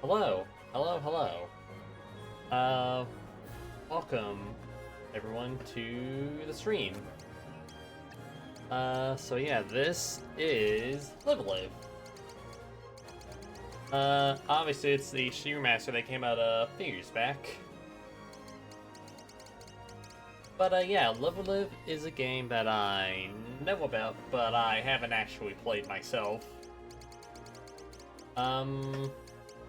Hello, hello, hello. Uh, Welcome everyone to the stream. So yeah, this is Live Live. Obviously it's the HD remaster that came out a few years back. But yeah, Live Live is a game that I know about, but I haven't actually played myself.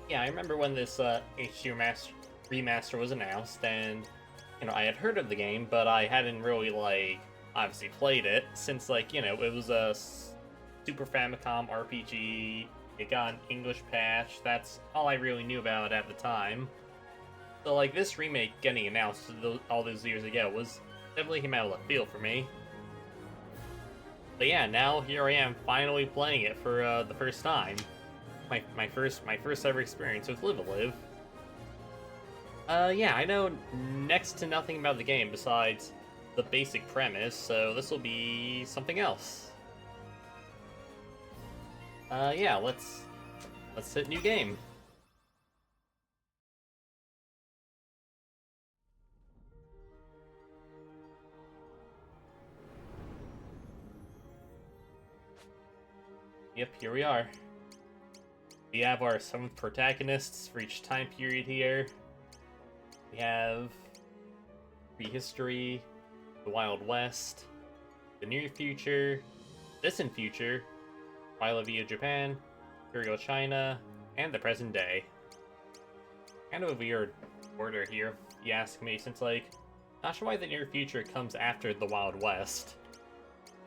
Yeah, I remember when this HD remaster was announced, and I had heard of the game, but I hadn't really obviously played it since it was a Super Famicom RPG. It got an English patch. That's all I really knew about it at the time. So this remake getting announced all those years ago was definitely came out of left field for me. But yeah, now here I am finally playing it for the first time. My first ever experience with Live Live. Yeah, I know next to nothing about the game besides the basic premise, so this will be something else. Yeah, let's hit new game. Yep, here we are. We have our 7 protagonists for each time period here. We have prehistory, the Wild West, the near future, distant future, Wailavia Japan, Imperial China, and the present day. Kind of a weird order here, if you ask me, since not sure why the near future comes after the Wild West.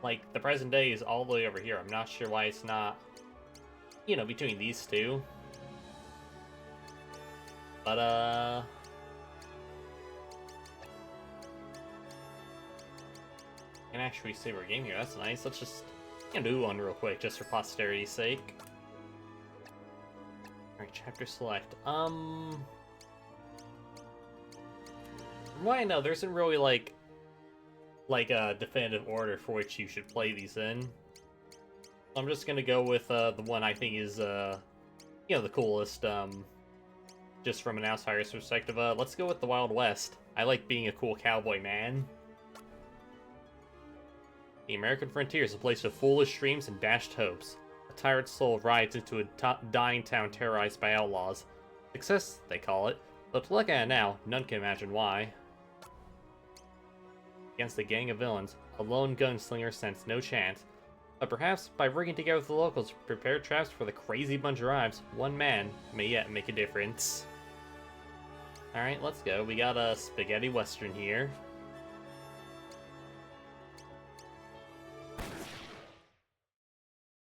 The present day is all the way over here. I'm not sure why it's not, between these two. But, can actually save our game here. That's nice. Let's just do one real quick, just for posterity's sake. Alright, chapter select. From what I know, there isn't really a definitive order for which you should play these in. I'm just gonna go with the one I think is the coolest. Just from an outsider's perspective. Let's go with the Wild West. I like being a cool cowboy man. The American frontier is a place of foolish dreams and dashed hopes. A tired soul rides into a dying town terrorized by outlaws. Success, they call it, but to look at it now, none can imagine why. Against a gang of villains, a lone gunslinger stands no chance. But perhaps by working together with the locals to prepare traps for the crazy bunch arrives, one man may yet make a difference. Alright, let's go. We got a spaghetti western here.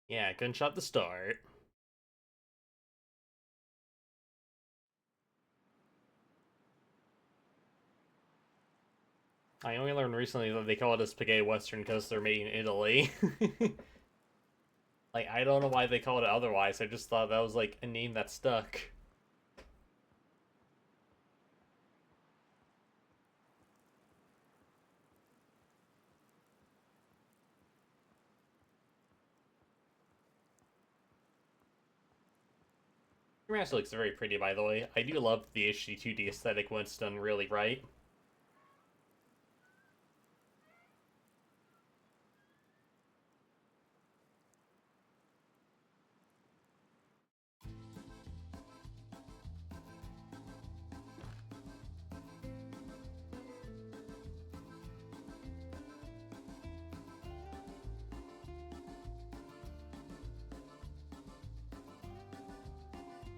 Yeah, gunshot to start. I only learned recently that they call it a spaghetti western because they're made in Italy. I don't know why they call it otherwise. I just thought that was a name that stuck. The remaster looks very pretty, by the way. I do love the HD 2D aesthetic when it's done really right.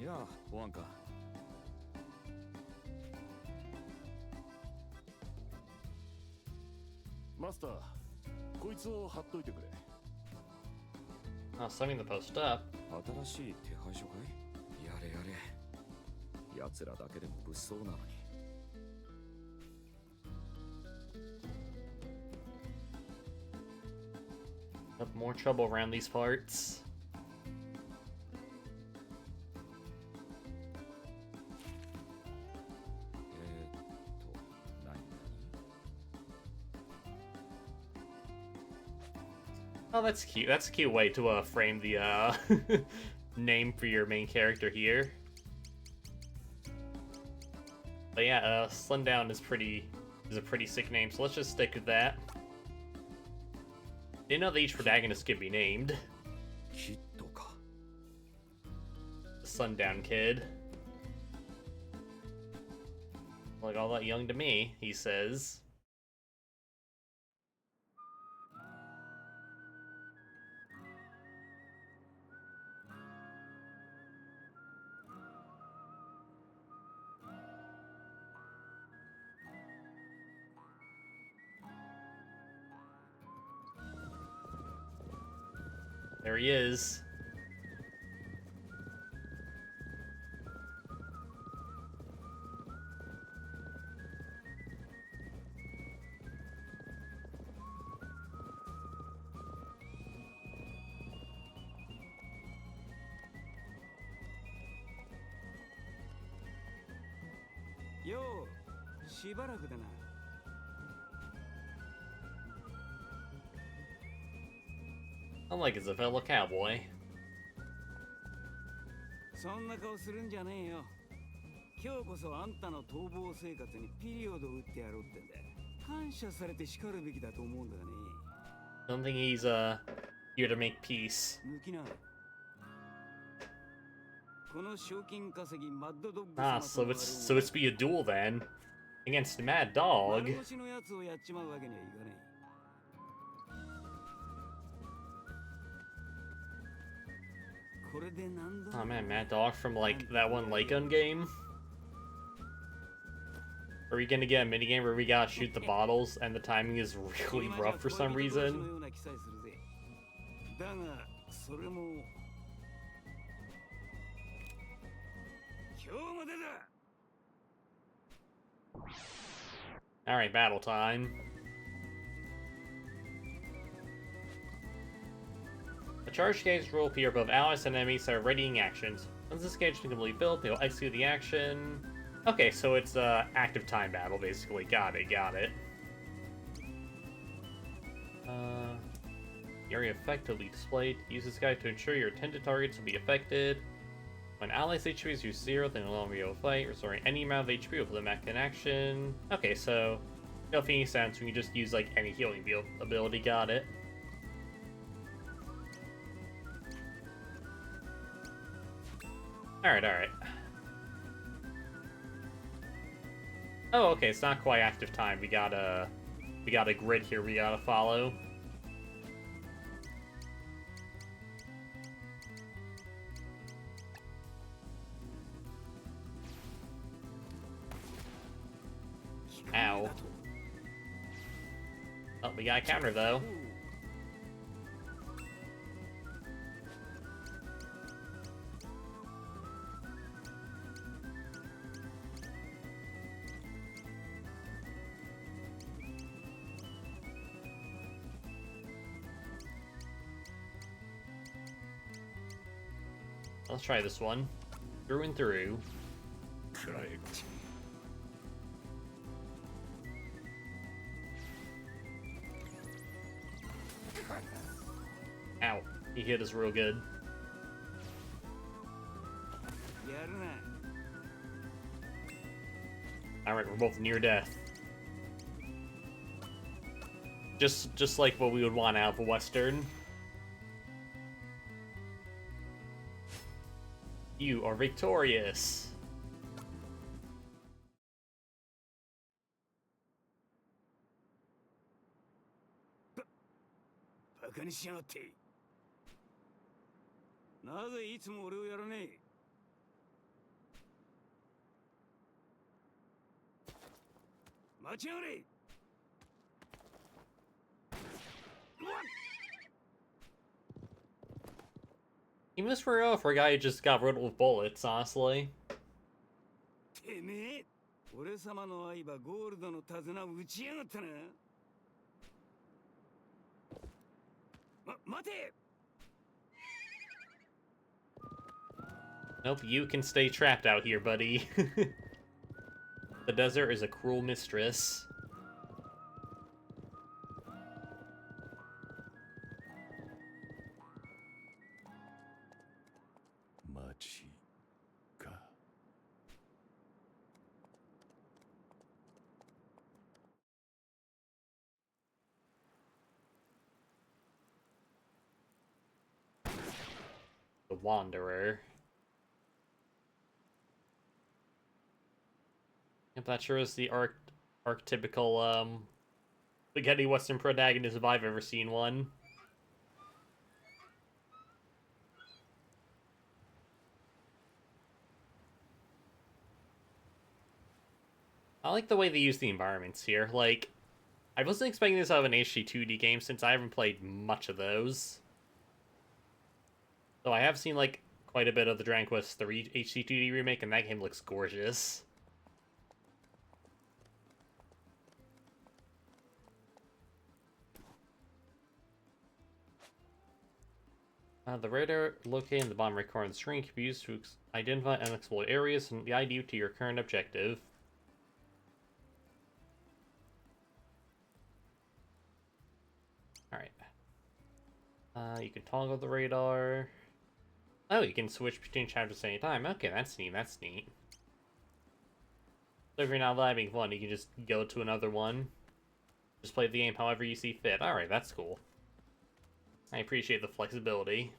Yeah, 保安官。マスター、こいつを貼っといてくれ。Oh, summing the post up. 新しい手配書かい？やれやれ。奴らだけでも物騒なのに。Have more trouble around these parts. Oh, that's cute. That's a cute way to frame the name for your main character here. But yeah, Sundown is a pretty sick name, so let's just stick with that. Didn't know that each protagonist could be named. キッドか。 The Sundown Kid. Like all that young to me, he says. There he is. Yo, しばらくだな。Unlike as a fellow cowboy. そんな顔するんじゃねえよ。今日こそあんたの逃亡生活にピリオドを打ってやろうってんだ。感謝されて叱るべきだと思うんだがね。Don't think he's here to make peace. 抜きな。この賞金稼ぎマッドドッグ Ah, so it's be a duel then against Mad Dog. 丸腰のやつをやっちまうわけにはいかねえ。これで何度 Oh man, Mad Dog from like that one Lycon game. Are we gonna get a minigame where we gotta shoot the bottles and the timing is really rough for some reason? だがそれも今日までだ。 Alright, battle time. A charge gauge will appear above allies and enemies that are readying actions. Once this gauge is completely built, they will execute the action. Okay, so it's active time battle, basically. Got it. The area effectively displayed. Use this guide to ensure your intended targets will be affected. When allies' HP is used 0, they no longer be able to fight, restoring any amount of HP will put them back in action. Okay, so no any sense when you just use like any healing ability. Got it. Alright. Oh, okay, it's not quite active time. We got a grid here we gotta follow. Ow. Oh, we got a counter though. Let's try this one. Through and through. Correct. Ow. He hit us real good. やるな。 Alright, we're both near death. Just like what we would want out of a Western. You are victorious. バカにしやがって。なぜいつも俺をやらねえ。待ちやがれ。 Even this for a guy who just got riddled with bullets, honestly. てめえ、俺様の愛はゴールドの手綱を打ちやがったな。待て。 Nope, you can stay trapped out here, buddy. The desert is a cruel mistress. Wanderer. Yep, that sure is the archetypical, spaghetti Western protagonist if I've ever seen one. I like the way they use the environments here. Like, I wasn't expecting this out of an HD2D game since I haven't played much of those. So I have seen, like, quite a bit of the Dragon Quest III HD2D remake, and that game looks gorgeous. The radar located in the bottom right corner of the screen can be used to identify unexplored areas and guide you to your current objective. Alright. You can toggle the radar. Oh, you can switch between chapters at any time. Okay, that's neat, that's neat. So if you're not having fun, you can just go to another one. Just play the game however you see fit. Alright, that's cool. I appreciate the flexibility.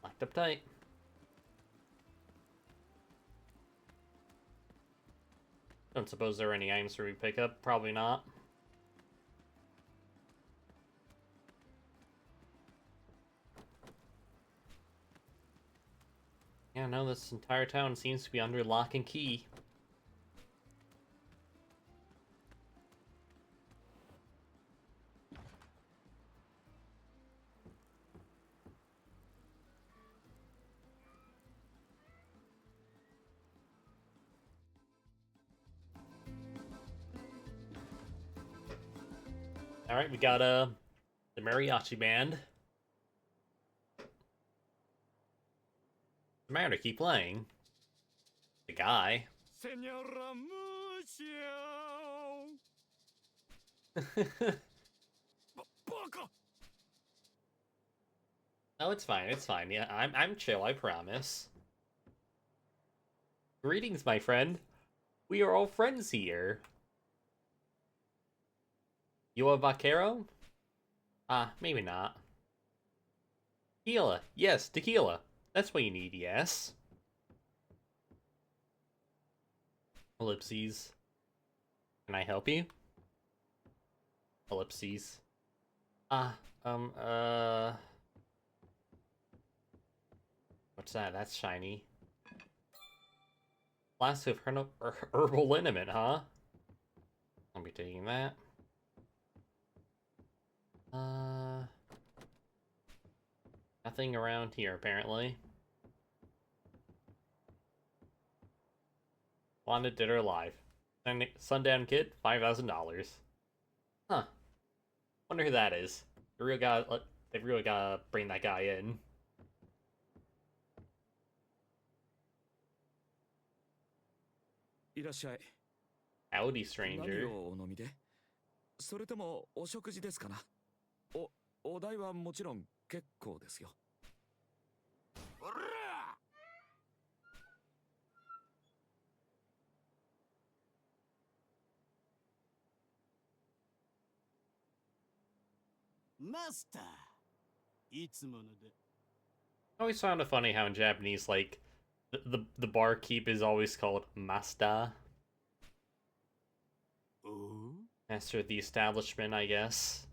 Locked up tight. Don't suppose there are any items for me to pick up. Probably not. Yeah, no, this entire town seems to be under lock and key. Alright, we got the mariachi band. What's the matter? Keep playing. The guy. Senora Baka! Oh, it's fine, it's fine. Yeah, I'm chill, I promise. Greetings, my friend. We are all friends here. You a vaquero? Ah, maybe not. Tequila. Yes, tequila. That's what you need, yes. Ellipses. Can I help you? Ellipses. What's that? That's shiny. Flask of herbal liniment, huh? I'll be taking that. Nothing around here, apparently. Wanted, dead or alive. Sundown Kid, $5,000. Huh. Wonder who that is. They've really gotta bring that guy in. Howdy, stranger. 何をお飲みでそれともお食事ですかなお代はもちろん結構ですよ。マスターいつもので I always found it funny how in Japanese, like, the barkeep is always called Masta. Master of the establishment, I guess.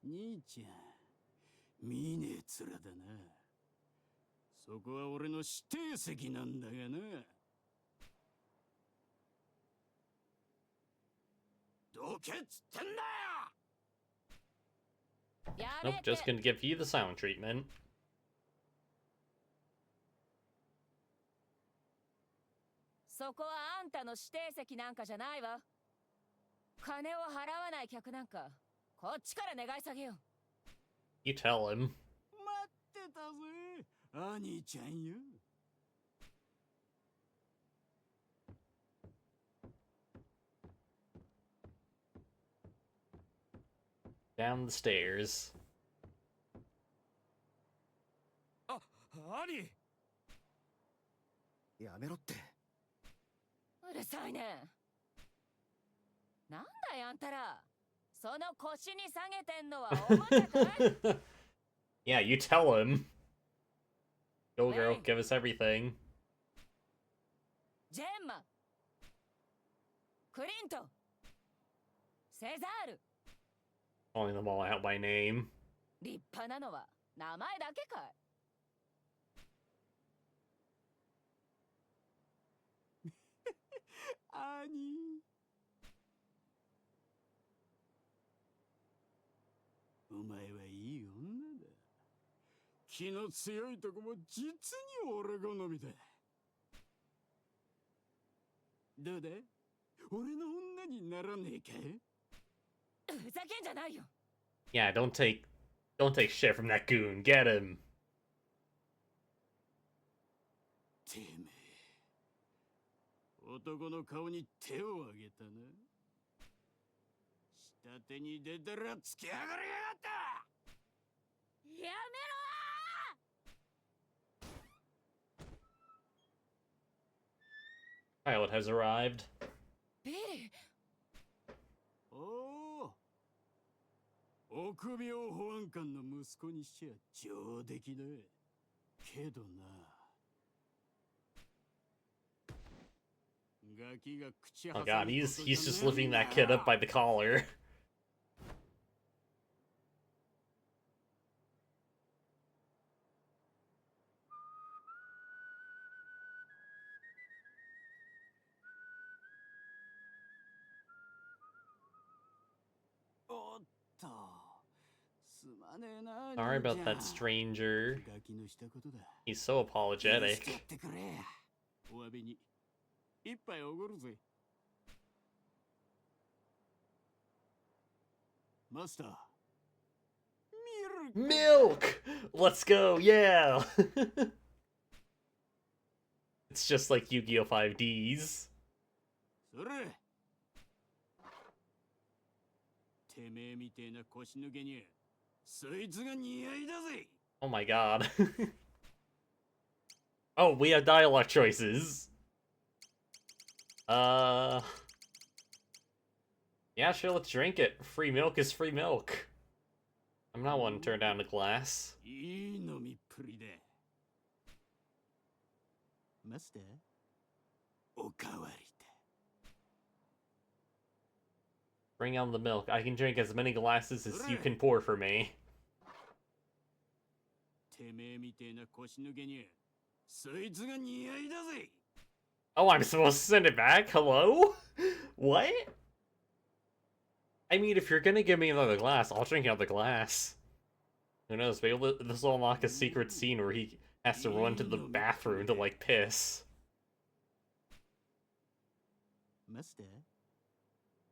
兄ちゃん見ねえ面だなそこは俺の指定席なんだがなどけっつってんだよ Nope, just gonna give you the silent treatment. そこはあんたの指定席なんかじゃないわ。金を払わない客なんか、こっちから願い下げよ。You tell him. 待ってたぜ、兄ちゃんよ。Down the stairs. あ、兄やめろって。うるさいね。なんだいあんたら。その腰に下げてんのはおもちゃかい？ Yeah, you tell him. Go girl, Wait. give us everything. ジェンマ、クリント、セザール。 Calling them all out by name. 立派なのは名前だけかい？兄、お前はいい女だ。気の強いとこも実に俺好みだ。どうだ、俺の女にならねえか？ふざけんじゃないよ。 Yeah, don't take shit from that goon. Get him. てめえ、男の顔に手を挙げたな。下手に出たら突き上がりやがった。やめろ Pilot has arrived. ー！ビリー、おお、臆病保安官の息子にしちゃ上出来だ。けどな、ガキが口挟 Oh む god, こと he's じゃ just ねえ lifting んだ that kid up by the collar. おっと、すまねえな。 Sorry 兄 about ちゃん that stranger. ガキのしたことだ。 He's so 許してや apologetic. ってくれ。お詫びに一杯おごるぜ。マスター、ミルク。 Milk! Let's go, yeah! It's just like Yu-Gi-Oh! 5Ds. それ。てめえみてえな腰抜けにそいつが似合いだぜ。 Oh my god. Oh, we have dialogue choices. Yeah, sure, let's drink it. Free milk is free milk. I'm not one to turn down a glass. いい飲みっぷりだ。マスター、おかわりだ。 Bring on the milk. I can drink as many glasses as you can pour for me. てめえみてえな腰抜けにそいつが似合いだぜ。 Oh, I'm supposed to send it back? Hello? What? I mean, if you're gonna give me another glass, I'll drink another glass. Who knows, maybe this will unlock a secret scene where he has to run to the bathroom to, like, piss. マスター、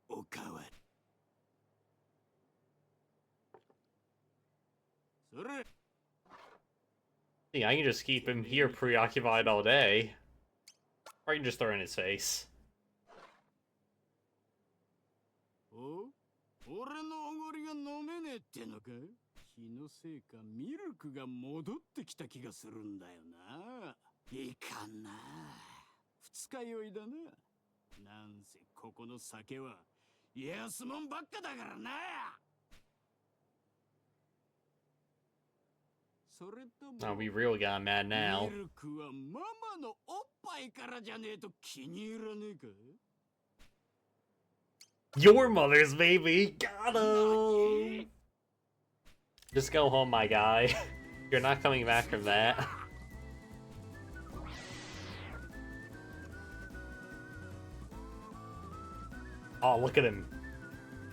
おかわり。それ。 See, I can just keep him here preoccupied all day. Or I can just throw it in his face. お、俺のおごりが飲めねえってのか？気のせいかミルクが戻ってきた気がするんだよな。いかんな。二日酔いだな。なんせここの酒は安もんばっかだからな。それとも Oh, we really got mad now. ミルクはママのおっぱいからじゃねえと気に入らねえか？ Your mother's baby! Got him! Just go home, my guy. You're not coming back from that. Oh, look at him.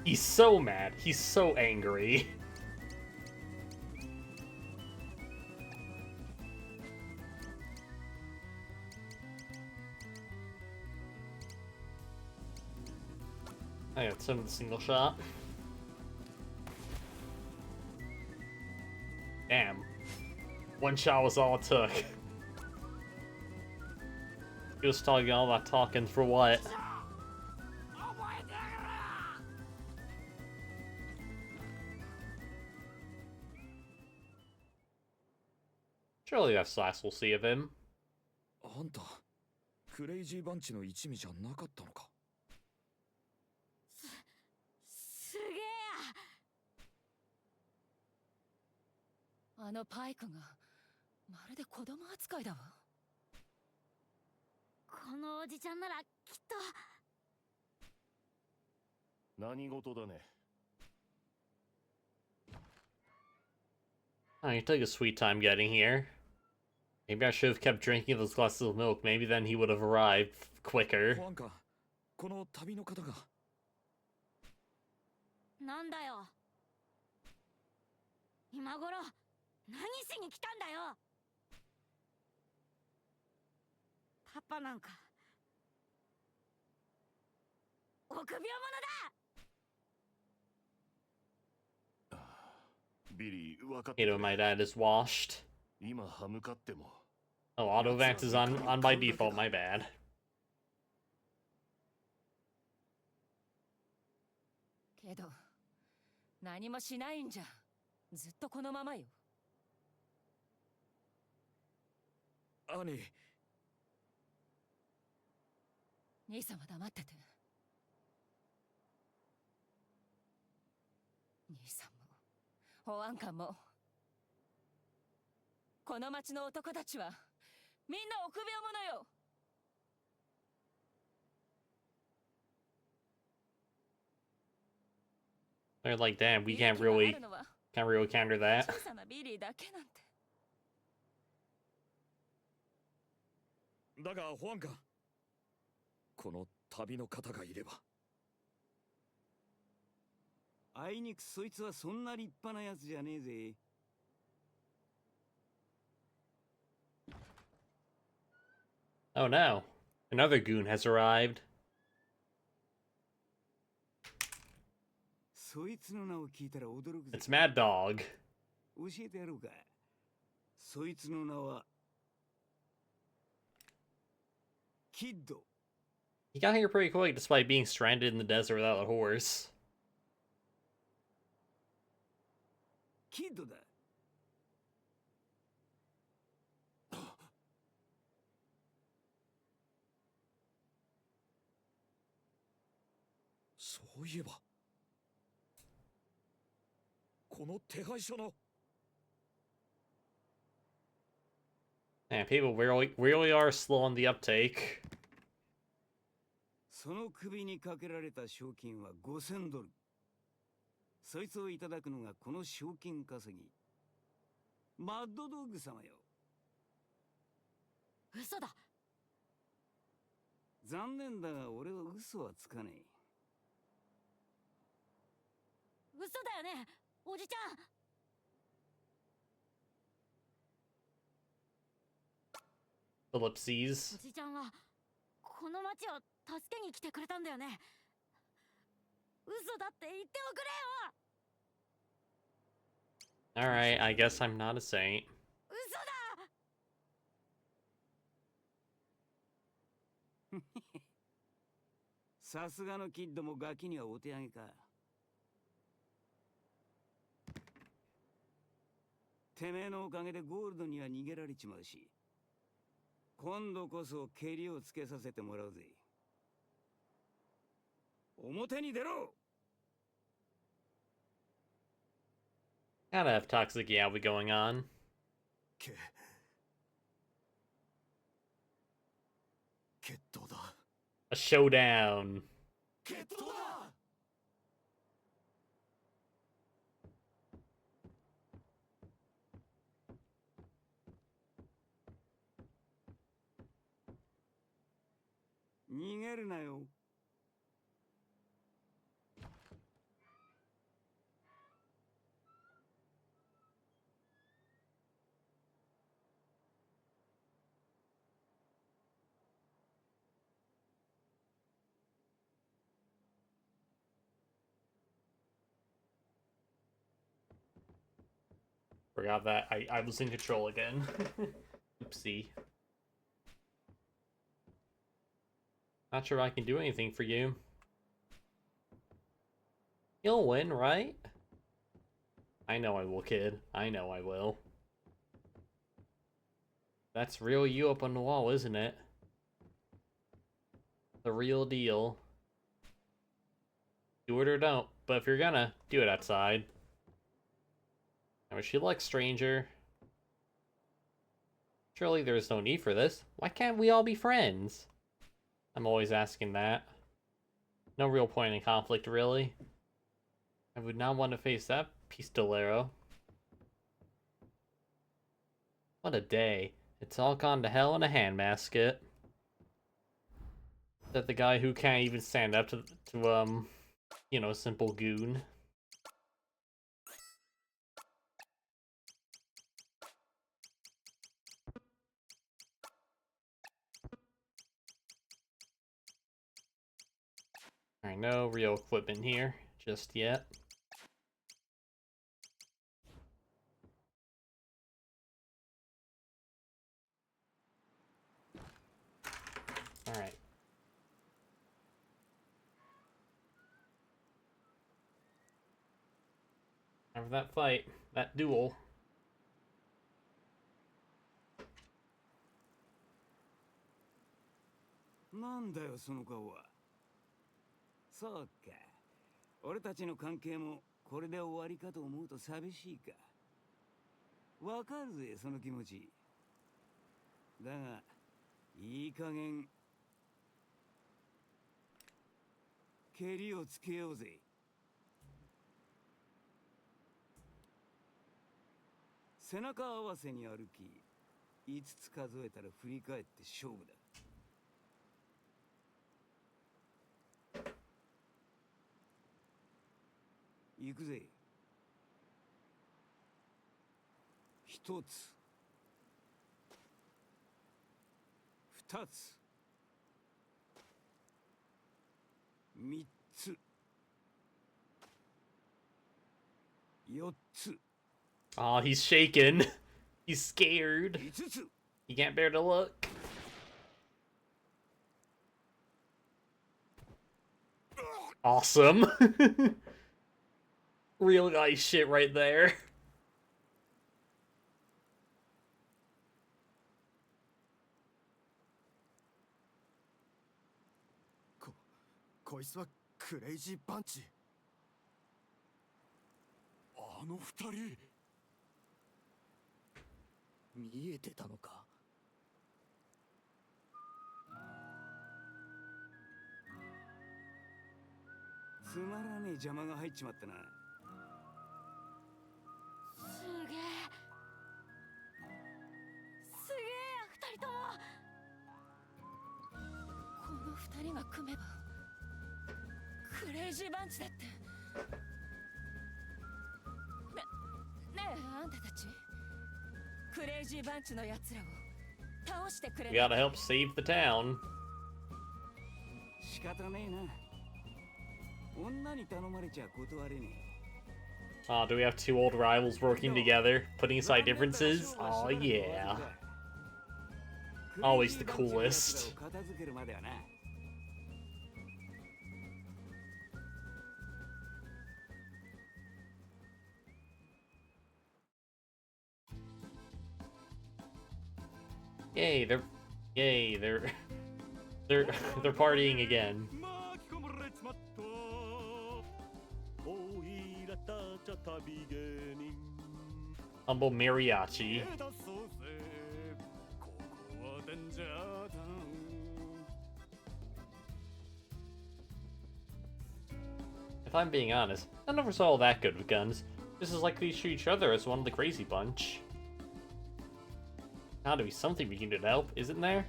He's so mad. He's so angry. I got some single shot. Damn. One shot was all it took. He was talking all that talking for what? Surely that's the last we'll see of him. あんたクレイジーバンチの一味じゃなかったのか？すげえあのパイクがまるで子供扱いだわ。このおじちゃんならきっと。何事だね。 Oh, you took a sweet time getting here. Maybe I should have kept drinking those glasses of milk. Maybe then he would have arrived quicker. 保安官、この旅の方が。なんだよ。今頃何しに来たんだよ。パパなんか臆病者だ。ビリー、分かってく You れ know, my dad is washed. 今歯向かっても Oh, auto vax is on by default. My bad. けど何もしないんじゃ。ずっとこのままよ。兄、兄さんは黙ってて。兄さんも保安官もこの町の男たちはみんな臆病者よ。They're like, damn, we 勇 can't 気があ really るのは counter that. 小さなビリーだけなんて。だが保安官、この旅の方がいれば。あいにくそいつはそんな立派なやつじゃねえぜ。Oh no, another goon has arrived. そいつの名を聞いたら驚くぜ。 It's Mad Dog. 教えてやろうか。そいつの名はキッド。 He got here pretty quick despite being stranded in the desert without a horse. キッドだ。そういえば、この手配書の。 Man, people really are slow on the uptake. その首にかけられた賞金は5000ドル。そいつをいただくのがこの賞金稼ぎ。マッドドッグ様よ。嘘だ。残念だが俺は嘘はつかねえ。嘘だよね、おじちゃん。 Ellipses. おじちゃんはこの町を助けに来てくれたんだよね。嘘だって言っておくれよ。 Alright, I guess I'm not a saint. 嘘だ。さすがのキッドもガキにはお手上げか。てめえのおかげでゴールドには逃げられちまうし、今度こそケリをつけさせてもらうぜ。表に出ろ。 Gotta have toxic yaoi going on. 決闘だ。 A showdown. 決闘だ。逃げるなよ。 Forgot that I was in control again. Oopsie. Not sure I can do anything for you. You'll win, right? I know I will, kid. I know I will. That's real you up on the wall, isn't it? The real deal. Do it or don't, but if you're gonna, do it outside. Wish you luck, stranger. Surely there is no need for this. Why can't we all be friends? I'm always asking that. No real point in conflict, really. I would not want to face that pistolero. What a day. It's all gone to hell in a handbasket. That the guy who can't even stand up to you know, simple goon. Alright, no real equipment here just yet. Alright. After that fight, that duel.なんだよその顔は。そうか。俺たちの関係もこれで終わりかと思うと寂しいか。わかるぜその気持ち。だがいい加減ケリをつけようぜ。背中合わせに歩き、5つ数えたら振り返って勝負だ。行くぜ。1つ、2つ、3つ、4つ。Oh, he's shaken. He's scared. He can't bear to look. Awesome. Real guy shit right there. こいつはクレイジーパンチ。あの二人見えてたのか。つまらねえ邪魔が入っちまったな。すげえ二人とも。この二人が組めばクレイジーバンチだって。ねえあんたたちクレイジーバンチのやつらを倒してくれ。 We gotta help save the town. 仕方ねえな。女に頼まれちゃ断れねえ。 Oh, do we have two old rivals working together, putting aside differences? Oh yeah. Always the coolest. Yay, they're partying again. Humble mariachi. If I'm being honest, I never saw all that good with guns. This is like we shoot each other as one of the crazy bunch. Gotta be something we can do to help, isn't there?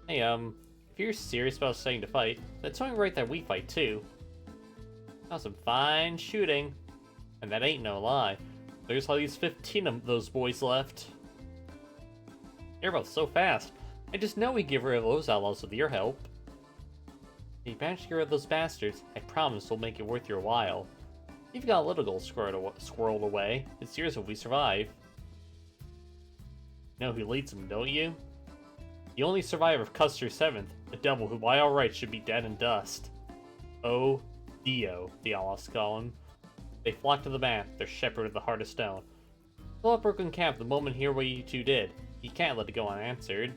Hey, if you're serious about starting to fight, that's only right that we fight too. That was some fine shooting. And that ain't no lie. There's at least 15 of those boys left. You're both so fast. I just know we give rid of those outlaws with your help. If you manage to get rid of those bastards, I promise we'll make it worth your while. You've got a little gold squirreled away. It's yours if we survive. You know who leads them, don't you? The only survivor of Custer 7th, a devil who by all rights should be dead in dust. Oh, Dio, the outlaws call him. They flocked to the man, their shepherd of the heart of stone. Fill up broken camp the moment hear what you two did. You can't let it go unanswered.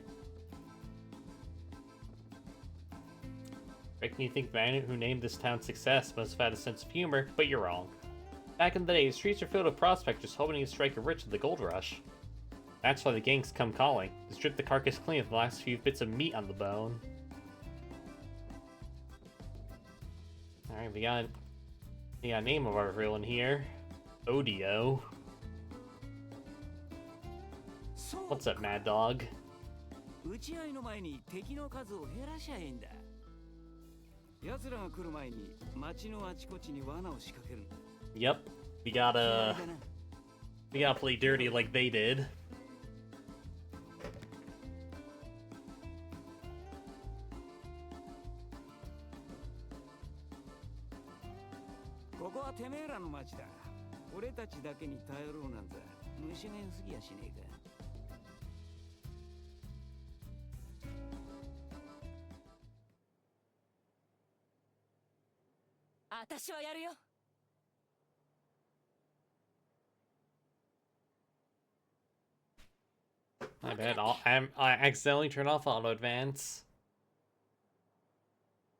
Reckon you think the man who named this town success must have had a sense of humor, but you're wrong. Back in the day, the streets were filled with prospectors hoping to strike a rich with the gold rush. That's why the gangs come calling, to strip the carcass clean of the last few bits of meat on the bone. Alright, we got a name of our villain here. Odio. What's up, Mad Dog? 打ち合いの前に敵の数を減らしゃいいんだ。奴らが来る前に町のあちこちに罠を仕掛けるんだ。Yep, we gotta play dirty like they did. ここはてめえらの町だ。俺たちだけに頼ろうなんざ虫が良すぎやしねえか。私はやるよ。My bad. I accidentally turned off auto advance.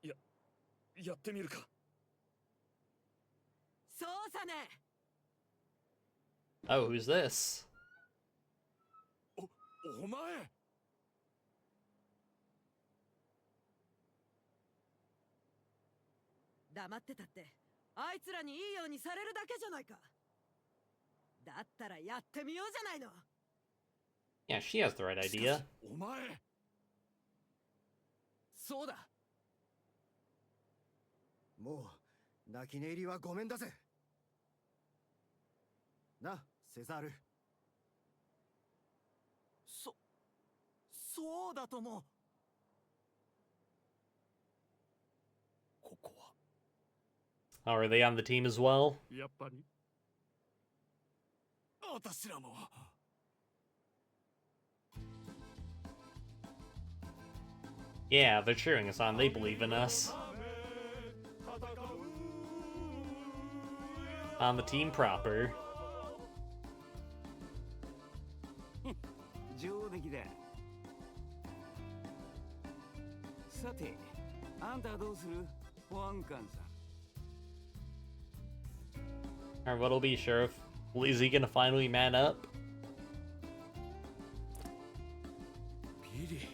やってみるか。そうさね。Oh, who's this? お前。黙ってたってあいつらにいいようにされるだけじゃないか。だったらやってみようじゃないの。 Yeah, she has the right idea. お前。そうだ。もう泣き寝入りはごめんだぜ。な、セザール。そうだとも。ここは。Oh, are they on the team as well? やっぱり。私らも。Yeah, they're cheering us on. They believe in us. On the team proper. 上出来だ。さて、あんたはどうする？保安官さん。 Alright, what'll be, Sheriff? Is he gonna finally man up? ビリー。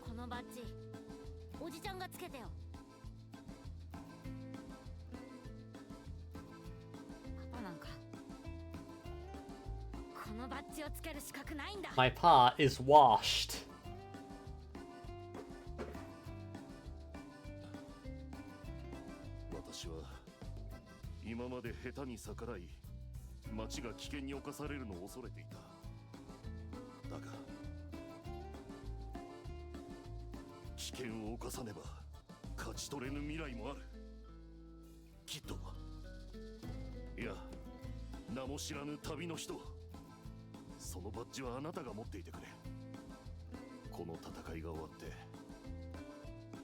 このバッジおじちゃんがつけてよ。パパなんかこのバッジをつける資格ないんだ。 My pa is washed. 私は今まで下手に逆らい町が危険に侵されるのを恐れていた。だが危険を冒さねば勝ち取れぬ未来もある。きっと、いや名も知らぬ旅の人、そのバッジはあなたが持っていてくれ。この戦いが終わって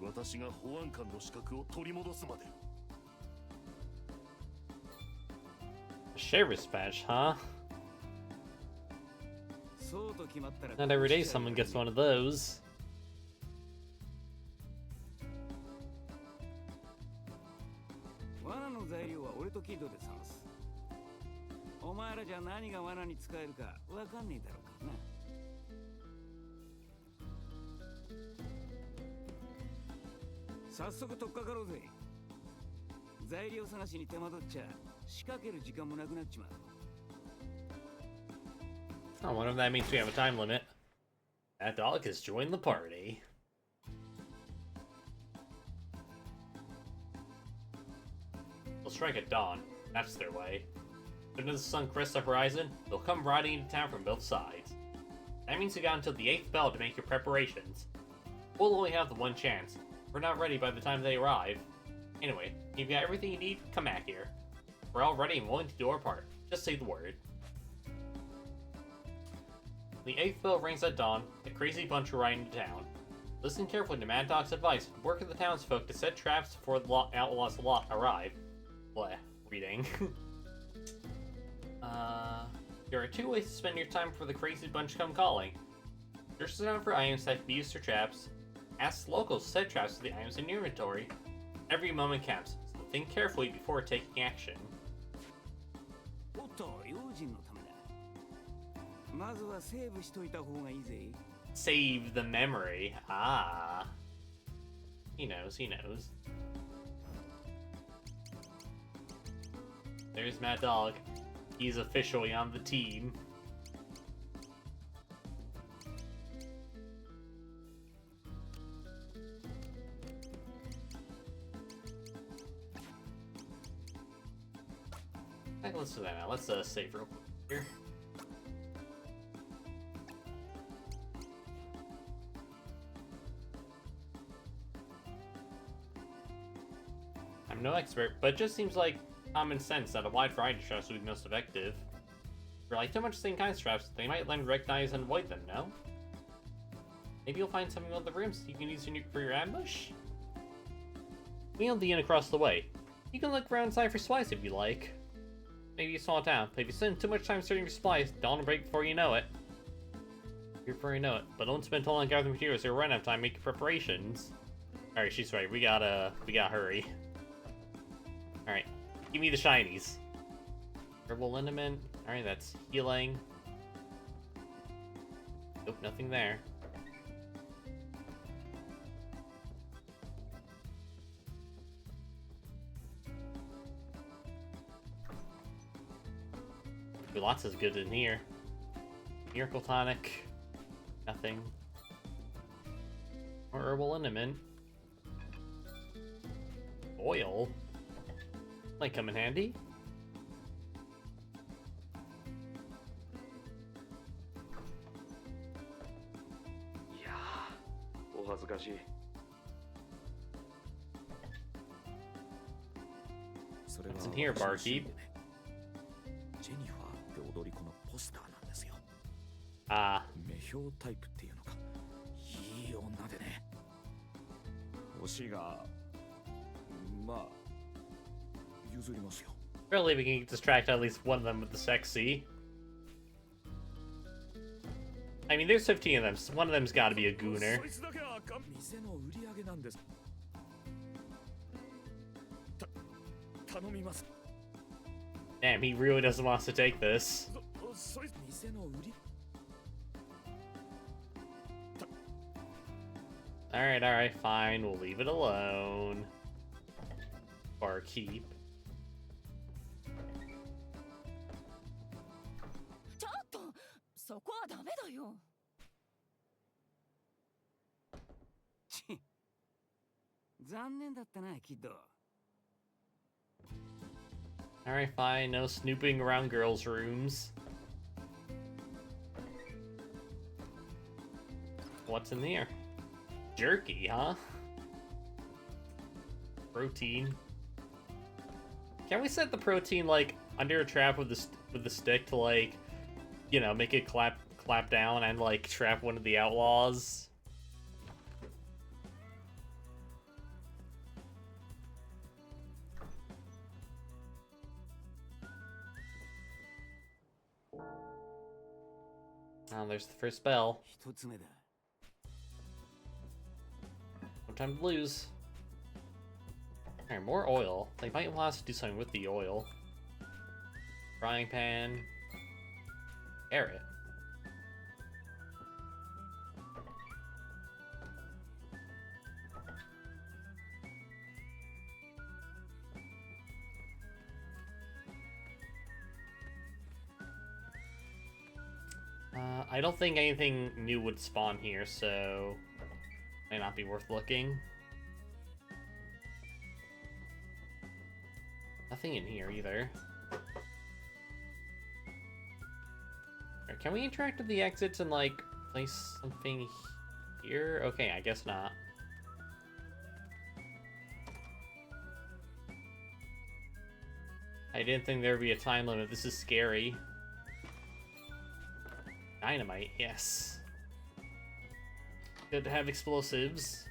私が保安官の資格を取り戻すまで。 Sheriff's badge, huh? そうと決まったら。 Not every day someone gets one of those. 罠の材料は俺とキッドで探す。お前らじゃ何が罠に使えるかわかんねえだろうからな。早速取っかかろうぜ。材料探しに手間取っちゃ仕掛ける時間もなくなっちまう。 I wonder if that means we have a time limit. That dog has joined the party. They'll strike at dawn. That's their way. As soon as the sun crests the horizon, they'll come riding into town from both sides. That means you got until the 8th bell to make your preparations. We'll only have the one chance. We're not ready by the time they arrive. Anyway, if you've got everything you need, come back here. We're all ready and willing to do our part. Just say the word. The 8th bell rings at dawn. The crazy bunch are riding into town. Listen carefully to Mad Dog's advice and work with the townsfolk to set traps before the outlaws arrive. Bleh. Reading. There are two ways to spend your time before the crazy bunch come calling. Search around for items that can be used for traps, Ask locals to set traps for the items in your inventory. Every moment counts, so think carefully before taking action. おっと、用心のためだ。まずはセーブしといた方がいいぜ。Save the memory. Ah. He knows, he knows. There's Mad Dog. He's officially on the team. Alright, let's do that now. Let's save real quick here. I'm no expert, but it just seems like common sense that a wide variety of straps would be most effective. For like too much the same kind of straps, they might learn to recognize and avoid them, no? Maybe you'll find something on the rims you can use for your ambush? We own the inn across the way. You can look around inside for supplies if you like. Maybe you saw it down, but if you spend too much time searching for supplies, dawn will break before you know it. Before you know it. But don't spend too long gathering materials or run out of time making preparations. Alright, she's right. We gotta hurry. Alright. Give me the shinies. Herbal liniment. Alright, that's healing. Nope, nothing there. Lots is good in here. Miracle tonic. Nothing. More herbal liniment. Oil. Might come in handy. What's in here, barkeep? ジェニファーって踊り子のポスターなんですよ。Ah. 目標タイプっていうのか。いい女でね。推しがまあ譲りますよ。 Really, we can distract at least one of them with the sexy. I mean, there's 15 of them, so one of them's got to be a gooner. 店の売り上げなんです。頼みます。 Damn, he really doesn't want us to take this. Alright, fine. We'll leave it alone. Barkeep. ちょっとそこはダメだよ。ち残念だったな、キッド。 Alright, fine. No snooping around girls' rooms. What's in here? Jerky, huh? Protein. Can we set the protein like under a trap with the stick to like, you know, make it clap down and like trap one of the outlaws? Oh, there's the first bell. 一つ目だ。 No time to lose. Alright, more oil. They might want us to do something with the oil. Frying pan. Carrot. I don't think anything new would spawn here, so may not be worth looking. Nothing in here either. Alright, can we interact with the exits and like place something here? Okay, I guess not. I didn't think there would be a time limit. This is scary. Dynamite, yes. Good to have explosives.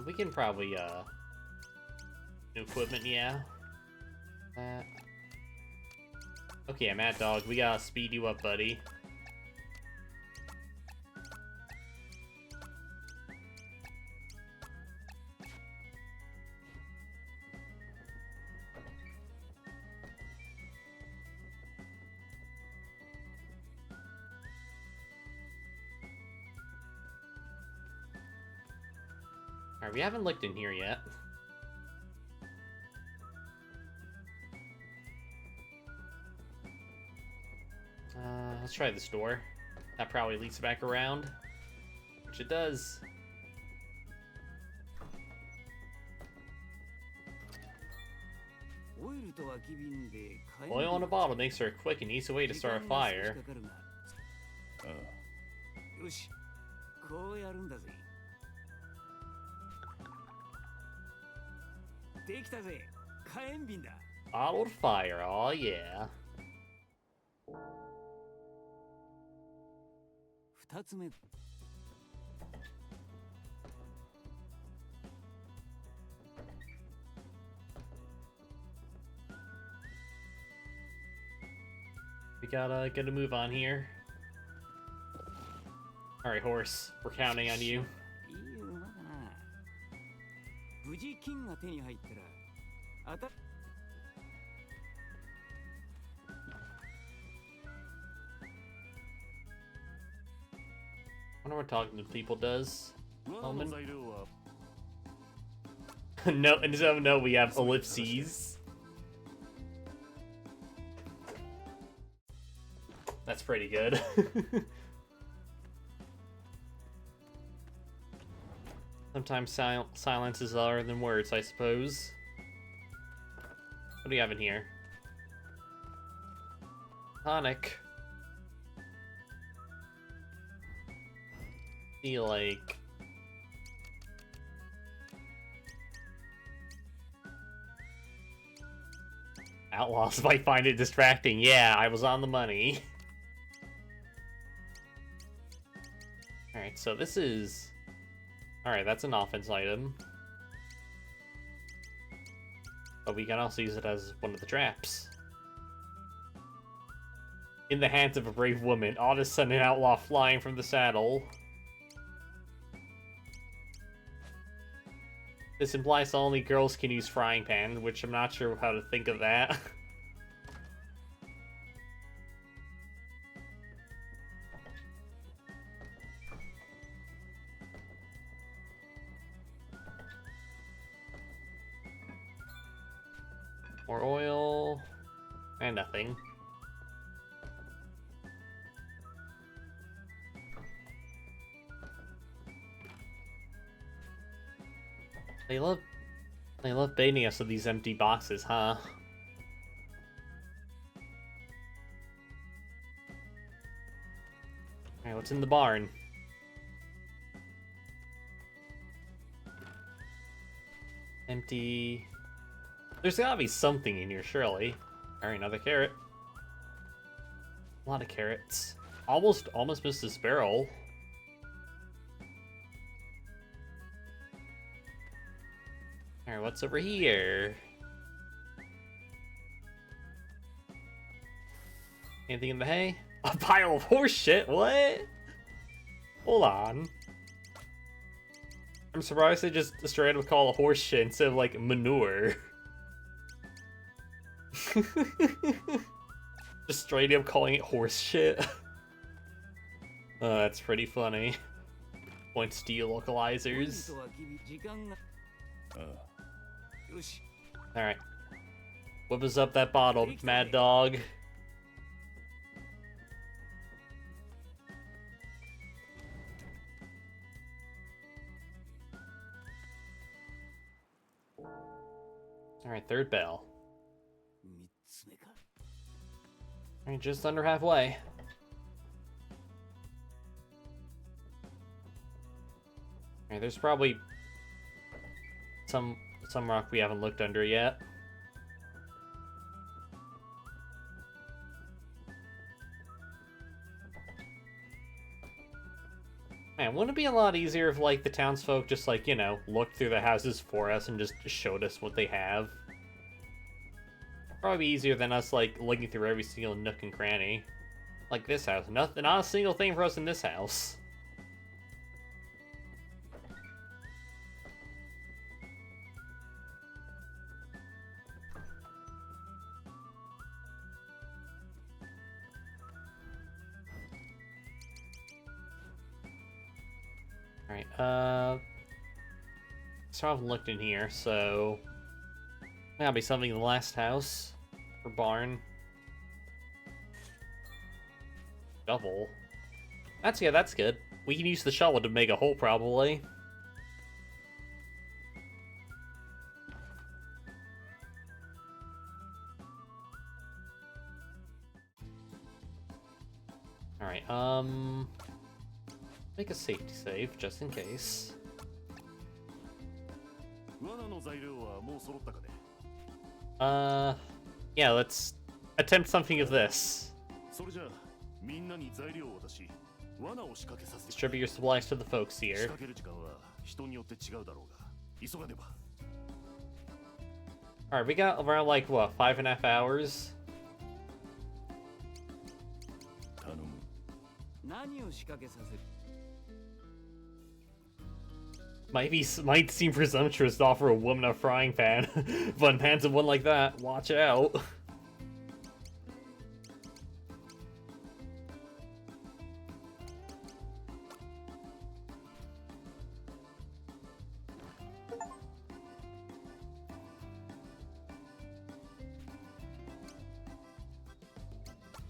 We can probably New equipment, yeah. Okay, Mad Dog, we gotta speed you up, buddy. Alright, we haven't looked in here yet. Let's try this door. That probably leads back around. Which it does. Oil in a bottle makes for a quick and easy way to start a fire. よし、こうやるんだぜ。できたぜ、火炎瓶だ。Bottled fire, oh yeah. 二つ目。We gotta get a move on here. Alright, horse. We're counting on you. いい馬だな。無事金が手に入ったら、あた。I wonder what talking to people does. 罠の材料は No, instead of no, we have ellipses. That's pretty good. Sometimes silence is louder than words, I suppose. What do you have in here? Tonic. Feel like outlaws might find it distracting. Yeah, I was on the money. Alright, so this is... Alright, that's an offense item. But we can also use it as one of the traps. In the hands of a brave woman, all of a sudden an outlaw flying from the saddle. This implies only girls can use frying pan, which I'm not sure how to think of that. More oil, and nothing. They love baiting us with these empty boxes, huh? Alright, what's in the barn? Empty. There's gotta be something in here, surely. Alright, another carrot. A lot of carrots. Almost missed this barrel. Alright, what's over here? Anything in the hay? A pile of horse shit? What? Hold on. I'm surprised they just straight up call it horse shit instead of like manure. Just straight up calling it horse shit. That's pretty funny. Point steel localizers. Alright. Whip us up that bottle, Mad Dog. Alright, third bell. Alright, just under halfway. Alright, there's probably some rock we haven't looked under yet. Man, wouldn't it be a lot easier if, like, the townsfolk just, like, you know, looked through the houses for us and just showed us what they have? Probably be easier than us, like, looking through every single nook and cranny. Like this house. Nothing, not a single thing for us in this house. Alright, so I haven't looked in here, so that'll be something in the last house. Or barn. Shovel. That's good. We can use the shovel to make a hole, probably. Alright, make a safety save, just in case. Yeah, let's attempt something of this. Distribute your supplies to the folks here. Alright, we got around, like, what, 5.5 hours? Might seem presumptuous to offer a woman a frying pan, but in hands of one like that, watch out.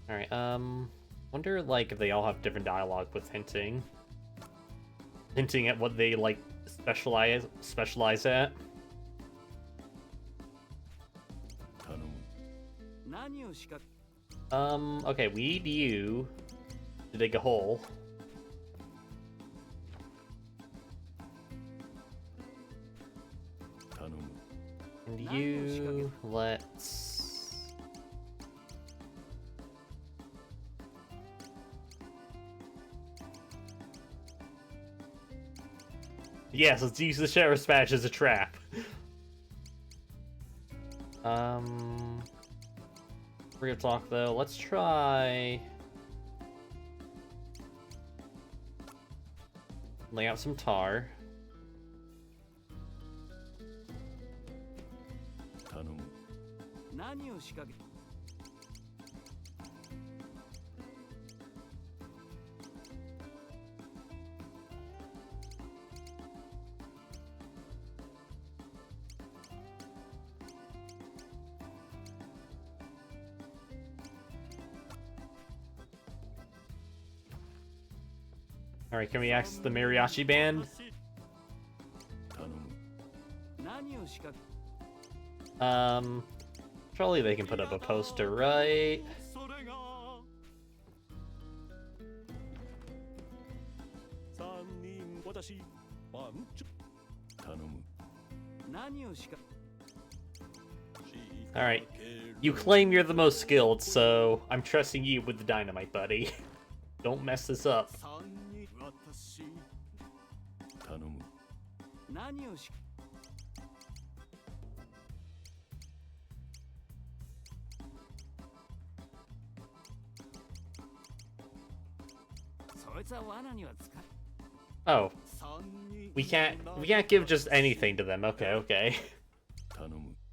Alright, wonder, like, if they all have different dialogue with hinting. Hinting at what they, like, specialize at. Okay, we need you to dig a hole. And you, let's... Yes, let's use the sheriff's badge as a trap. We're gonna talk though. Let's try lay out some tar. Alright, can we access the mariachi band? Surely they can put up a poster, right? Alright, you claim you're the most skilled, so I'm trusting you with the dynamite, buddy. Don't mess this up. Oh, we can't give just anything to them. Okay.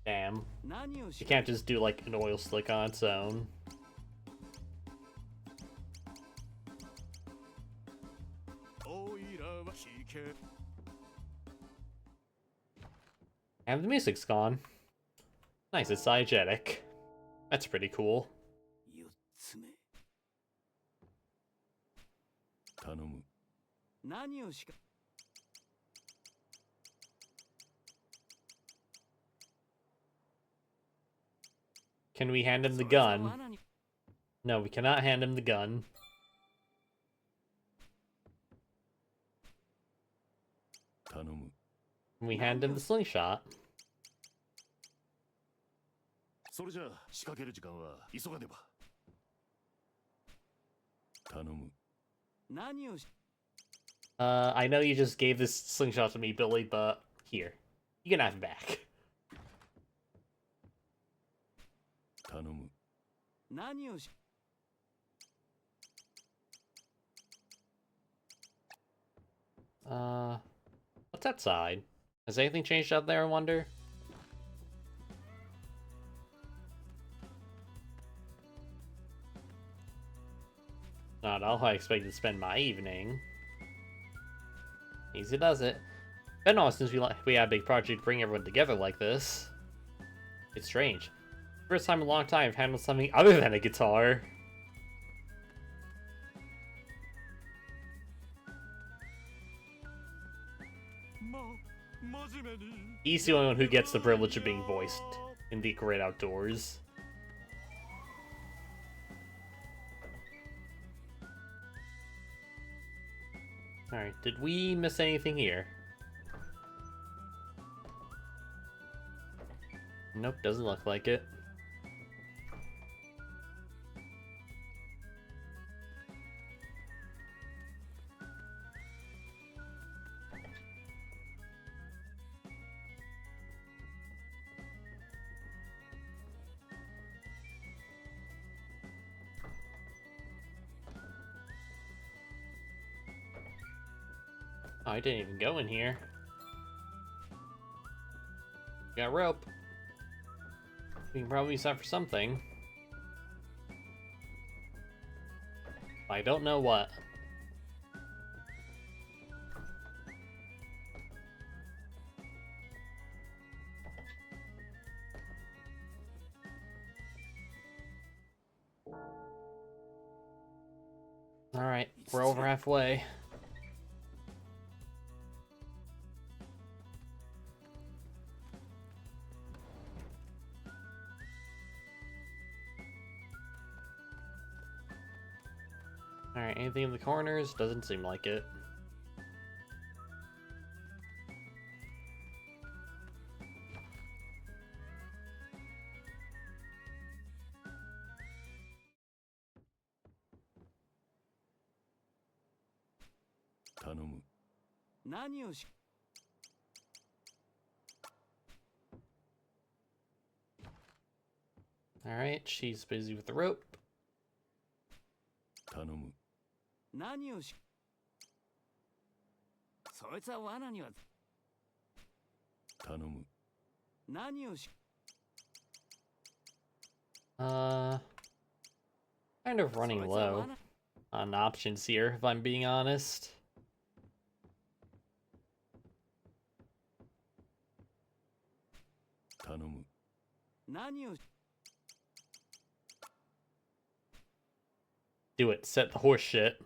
Damn, you can't just do like an oil slick on its own. And the music's gone. Nice, it's diegetic. That's pretty cool. Can we hand him the gun? No, we cannot hand him the gun. Can we hand him the slingshot? I know you just gave this slingshot to me, Billy, but here. You can have it back. 頼む。何をし What's outside? Has anything changed out there, I wonder? Not all I expected to spend my evening. Easy does it. Been on since we had a big project to bring everyone together like this. It's strange. First time in a long time I've handled something other than a guitar. He's the only one who gets the privilege of being voiced in the great outdoors. Alright, did we miss anything here? Nope, doesn't look like it. Oh, I didn't even go in here. Got rope. We can probably use that for something. I don't know what. Alright, we're over halfway. Alright, anything in the corners? Doesn't seem like it. Alright, she's busy with the rope. 頼む。何をしそいつは罠には頼む。何をし Kind of running low on options here, if I'm being honest. 頼む。何を Do it, set the horse shit.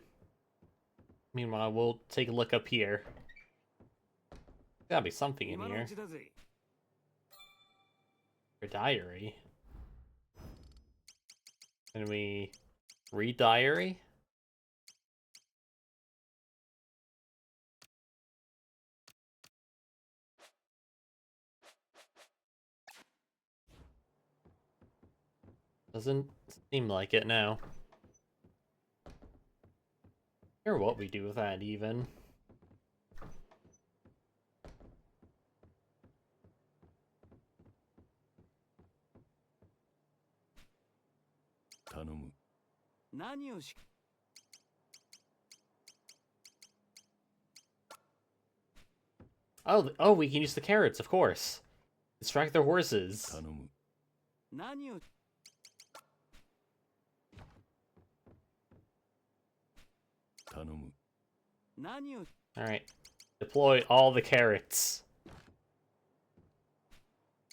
Meanwhile, we'll take a look up here. Gotta be something in here. Your diary. Can we read diary? Doesn't seem like it now. Or what we do with that, even.頼む。何をし Oh, we can use the carrots, of course. Distract their horses. 頼む。何を 頼む。何を Alright. Deploy all the carrots.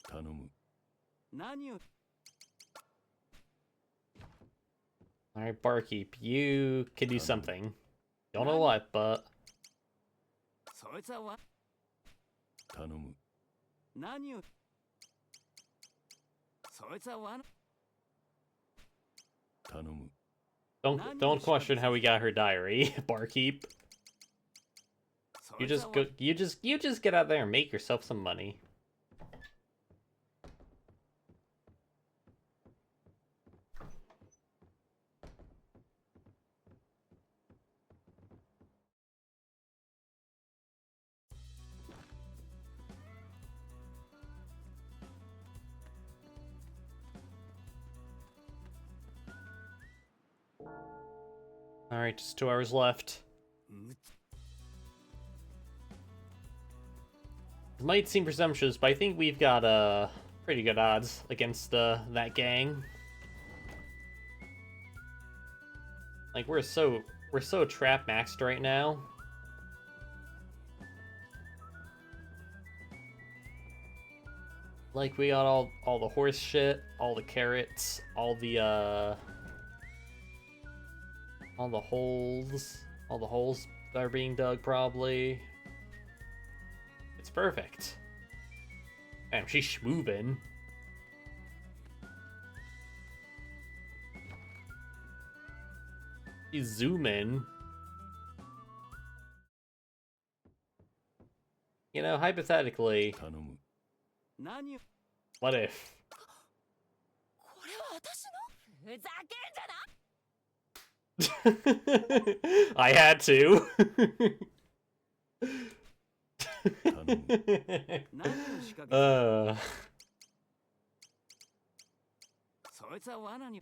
頼む。何を Alright, Barkeep, you can do something. Don't know what, but... そいつはわ頼む。何をそいつは罠 頼む。 Don't question how we got her diary, Barkeep. そ You いつ just は go you just get out there and make yourself some money. Alright, just 2 hours left. It might seem presumptuous, but I think we've got pretty good odds against that gang. Like we're so trap maxed right now. Like we got all the horse shit, all the carrots, all the holes that are being dug probably. It's perfect. Damn, she's schmoovin'. She's zooming. You know, hypothetically, 頼む。 何を what if? これは私のふざけんじゃな I had to. 頼む。何を仕掛けた そいつは罠に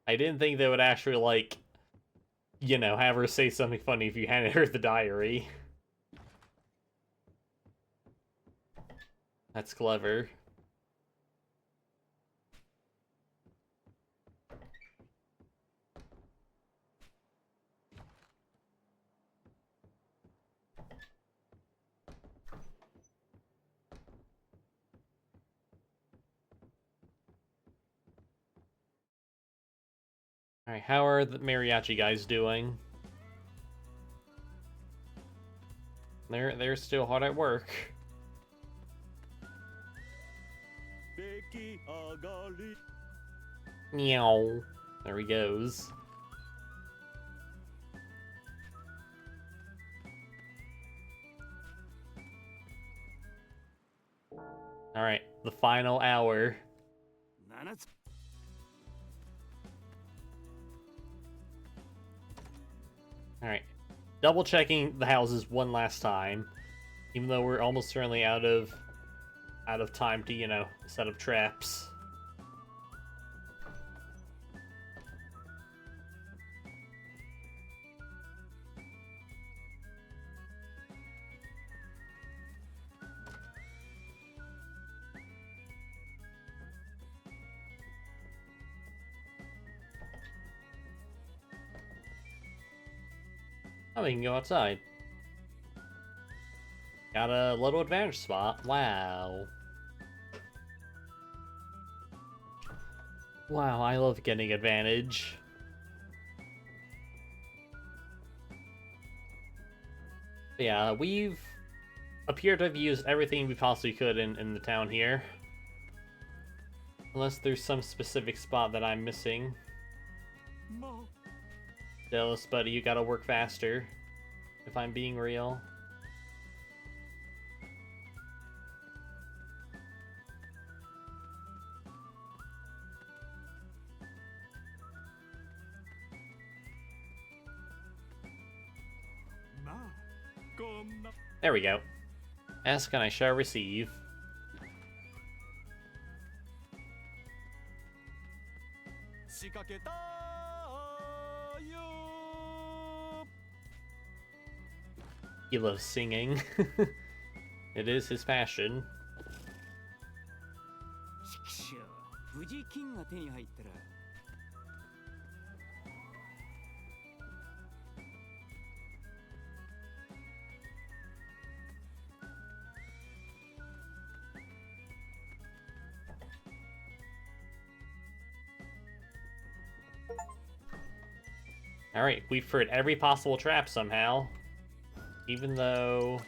I didn't think they would actually, like, you know, have her say something funny if you handed her the diary. That's clever. Alright, how are the mariachi guys doing? They're still hard at work. Meow. There he goes. Alright, the final hour. 7つ Alright. Double checking the houses one last time. Even though we're almost certainly out of time to, you know, set up traps. Oh, we can go outside. Got a little advantage spot. Wow. Wow, I love getting advantage. Yeah, we've appeared to have used everything we possibly could in the town here. Unless there's some specific spot that I'm missing. Jealous, buddy, you gotta work faster. If I'm being real. There we go. Ask and I shall receive. He loves singing. It is his passion. ちくしょう無事金が手に入ったら Alright, we've heard every possible trap somehow. Even though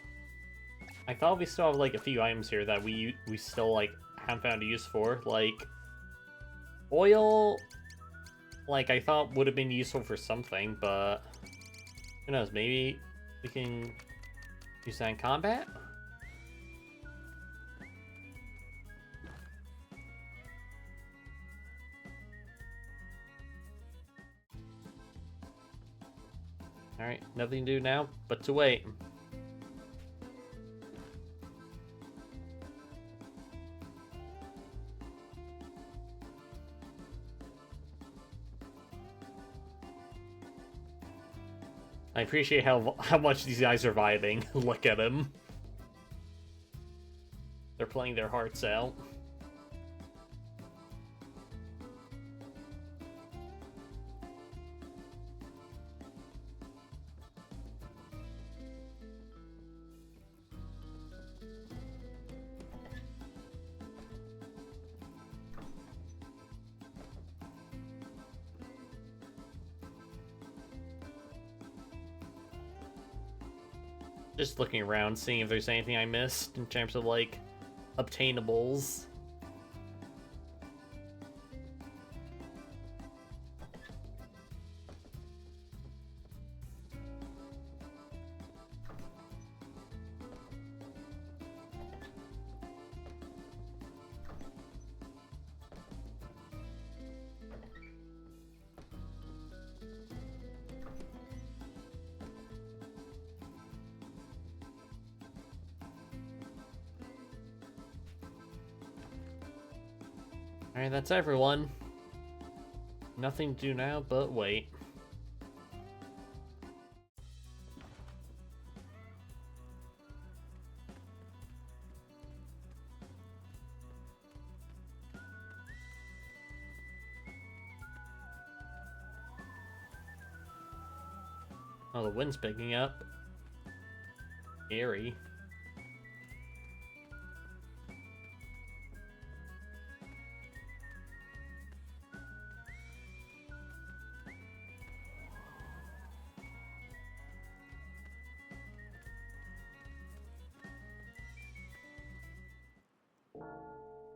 I thought we still have like a few items here that we still like haven't found a use for. Like oil, like I thought would have been useful for something, but who knows, maybe we can use that in combat? Alright, nothing to do now but to wait. I appreciate how much these guys are vibing. Look at them. They're playing their hearts out. Just looking around, seeing if there's anything I missed in terms of, like, obtainables. Alright, that's everyone. Nothing to do now but wait. Oh, the wind's picking up. Scary.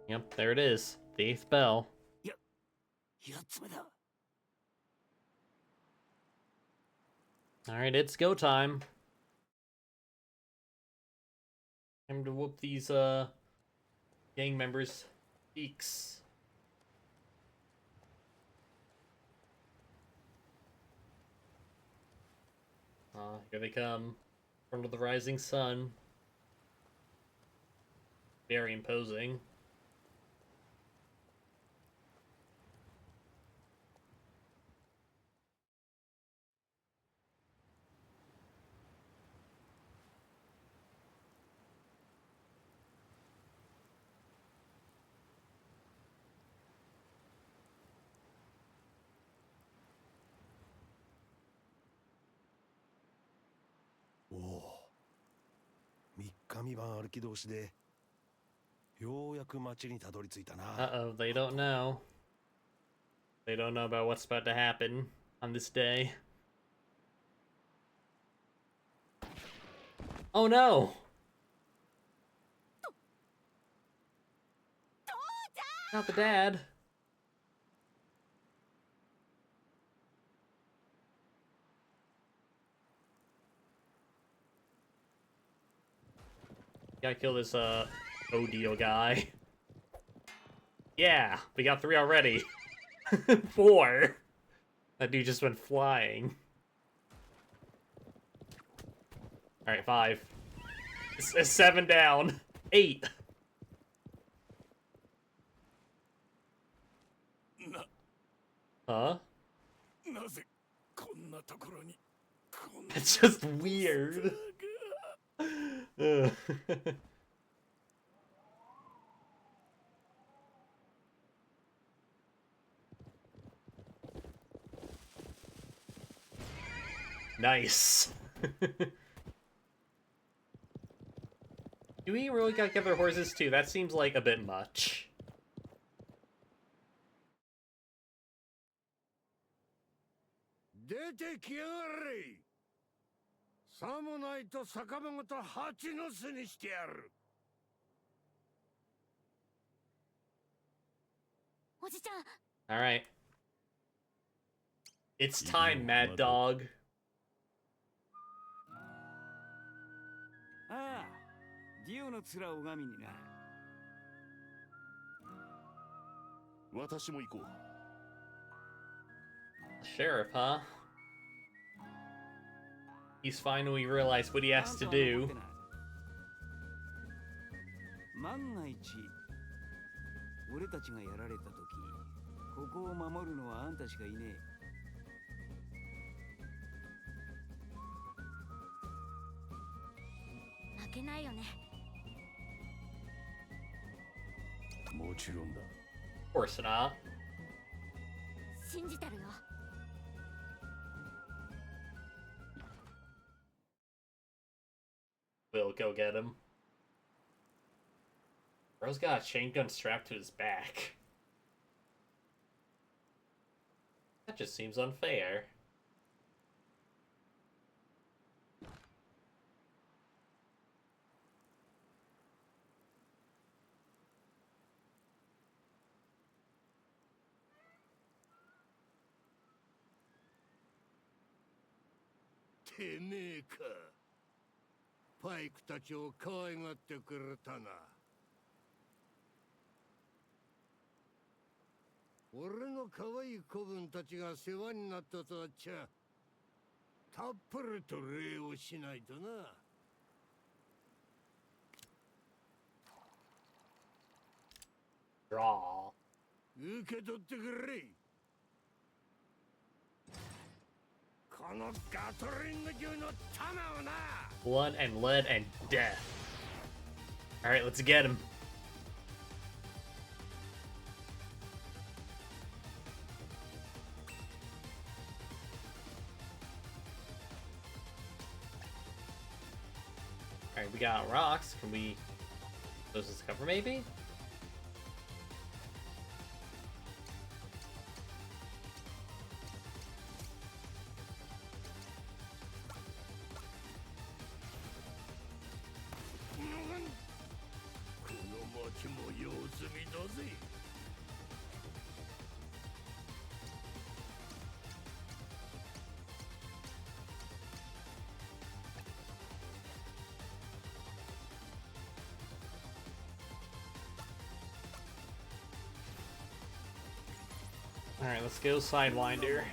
Yep, there it is. The 8th bell. 4つ目だ。 Alright, it's go time. Time to whoop these, gang members' cheeks. Here they come. In front of the rising sun. Very imposing.おお、3日3晩歩き通しでようやく町にたどり着いたな。 Uh-oh, they don't know. They don't know about what's about to happen on this day. Oh no! Not the dad. Gotta kill this, Odeo guy. Yeah, we got 3 already. 4! That dude just went flying. Alright, 5. It's 7 down. 8! Huh? なぜこんなところにこんな It's just weird. Ugh. Nice. Do we really gotta get their horses too? That seems like a bit much. 出てきやがれ。さもないと酒場ごと蜂の巣にしてやる。おじちゃん。 Alright. It's time, Mad Dog. ああ、ディオの面拝みにな。私も行こう。 Sheriff, huh? He's finally realized what he has to do. 万が一俺たちがやられた時、ここを守るのはあんたしかいねえ。けないよね。もちろんだ。 Of course not. 信じてるよ。 We'll go get him. Bro's got a chain gun strapped to his back. That just seems unfair.「てめえか。パイクたちを可愛がってくれたな。俺の可愛い子分たちが世話になったとあっちゃ、たっぷりと礼をしないとな。 Draw. 受け取ってくれ。このガトリング銃の弾をな。 Blood and lead and death. Alright, let's get him. Alright, we got rocks. Can we close this cover maybe? Alright, let's go Sidewinder.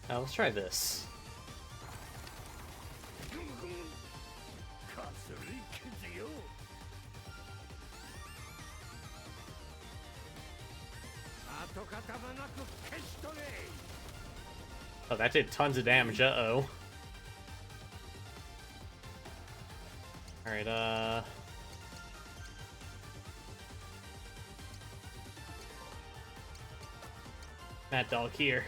Now let's try this. Oh, that did tons of damage, uh-oh. Alright, Mad Dog here.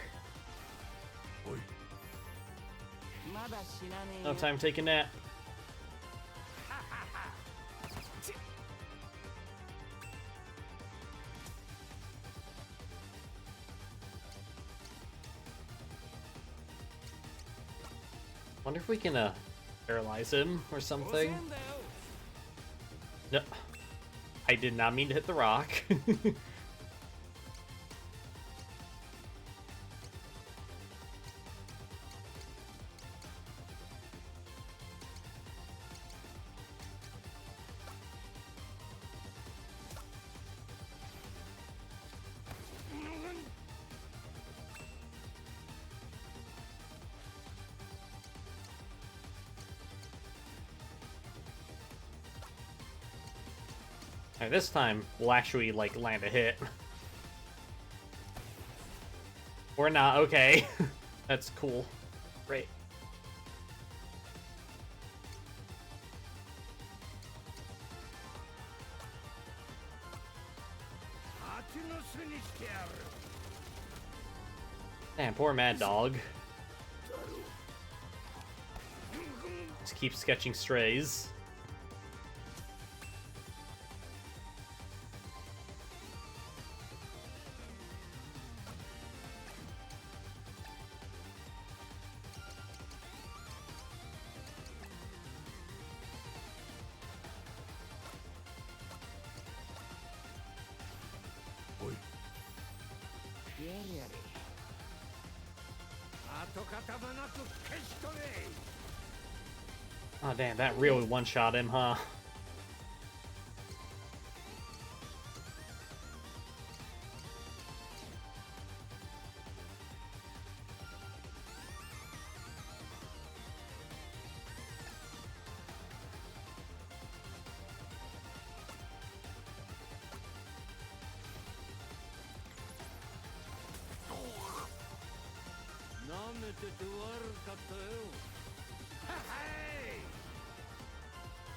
No time to take a nap. Wonder if we can paralyze him or something. No, I did not mean to hit the rock. Alright, this time we'll actually like land a hit. Or not, okay. That's cool. Great. Damn, poor Mad Dog. Just keep sketching strays. Oh damn, that really one-shot him, huh?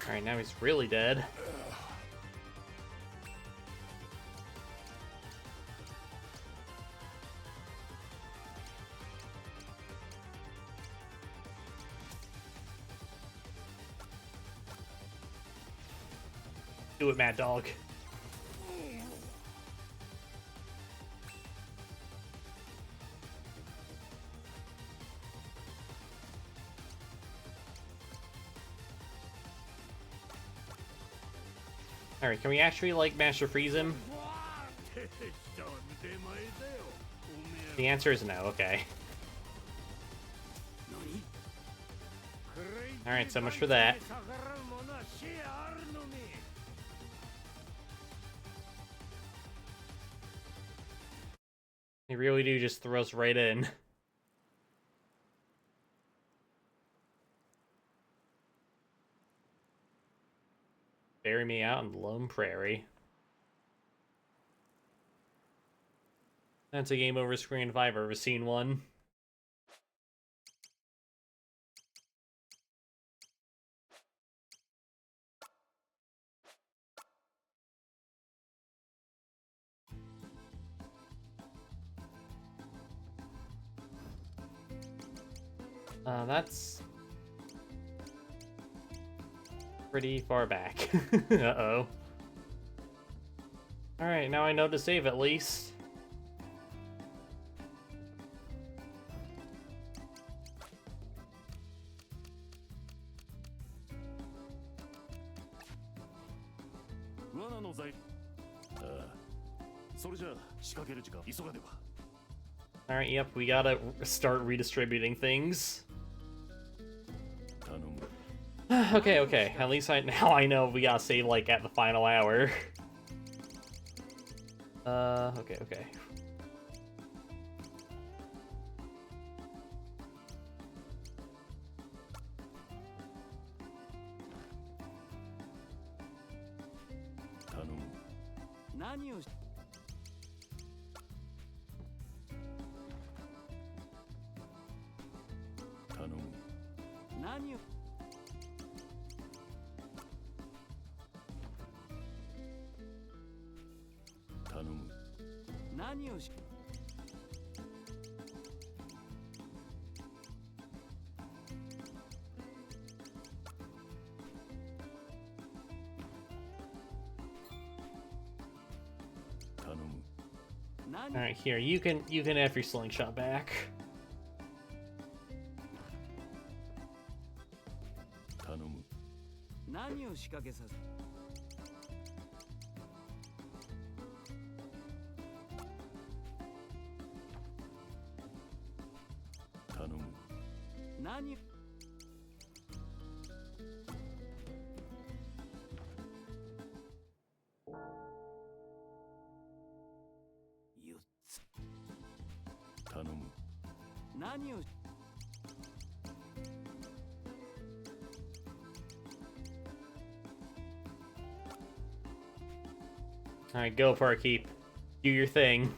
Alright, now he's really dead. Do it, Mad Dog. Alright, can we actually, like, Master Freeze him? The answer is no, okay. Alright, so much for that. They really do just throw us right in. Bury me out in the lone prairie. That's a game over screen if I've ever seen one. That's pretty far back. Uh-oh. Alright, now I know to save at least. Alright, yep, we gotta start redistributing things. Okay, at least now I know we gotta save, like, at the final hour. Okay. Alright, here, you can have your slingshot back. Alright, go, Parkeep. Do your thing.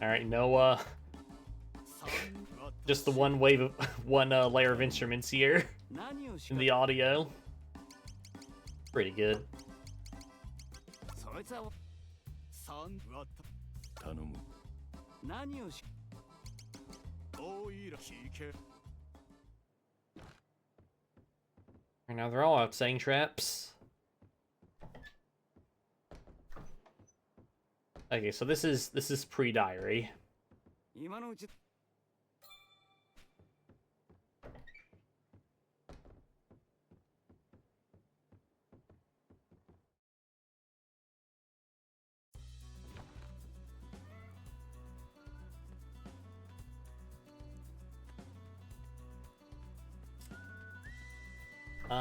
Alright, no, just the one wave of one layer of instruments here in the audio. Pretty good. 何をしおいら聞け。 Right now they're all out setting traps. Okay, so this is pre-diary. 今のうち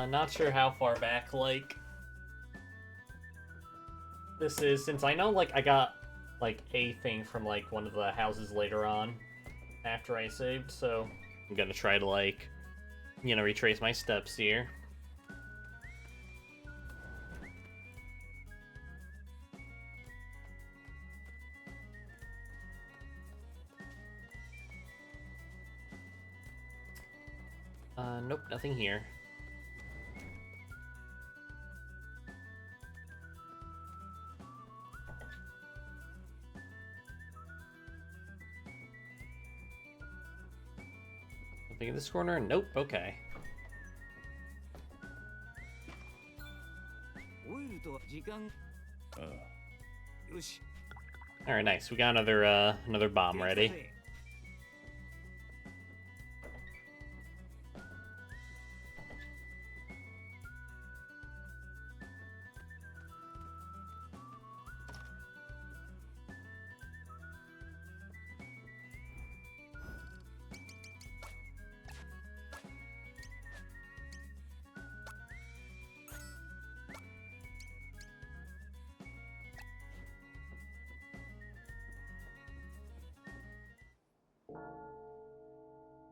Not sure how far back, like, this is, since I know, like, I got, like, a thing from, like, one of the houses later on, after I saved, so I'm gonna try to, like, you know, retrace my steps here. Nope, nothing here. Nothing in this corner? Nope, okay. オイルとは時間 よし Alright, nice. We got another bomb ready.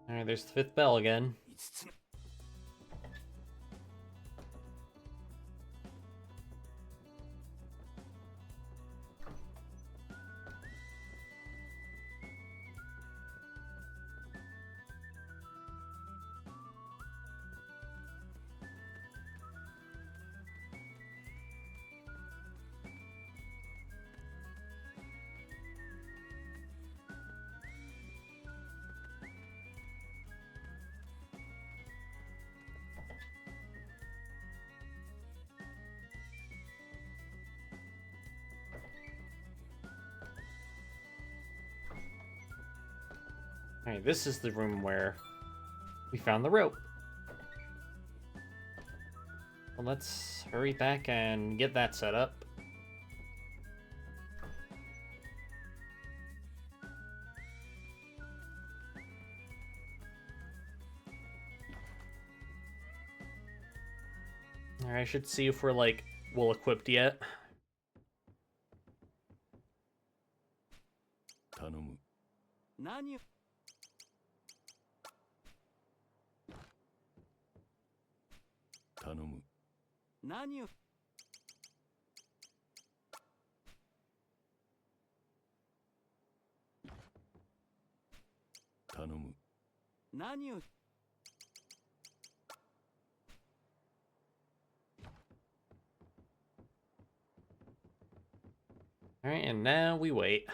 Alright, there's the fifth bell again. 5つ目 Alright, this is the room where we found the rope. Well, let's hurry back and get that set up. Alright, I should see if we're, like, well equipped yet. 頼む。何を 頼む。何を 頼む。何を Alright, and now we wait.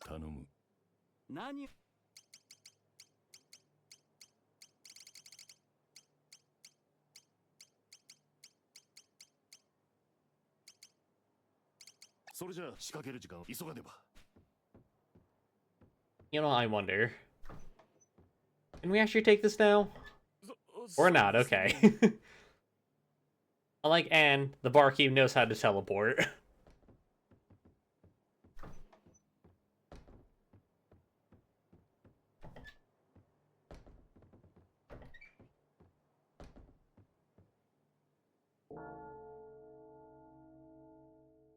頼む。何を それじゃあ仕掛ける時間急がねば。 You know, I wonder. Can we actually take this now? Or not, okay. Unlike Anne, the barkeep knows how to teleport.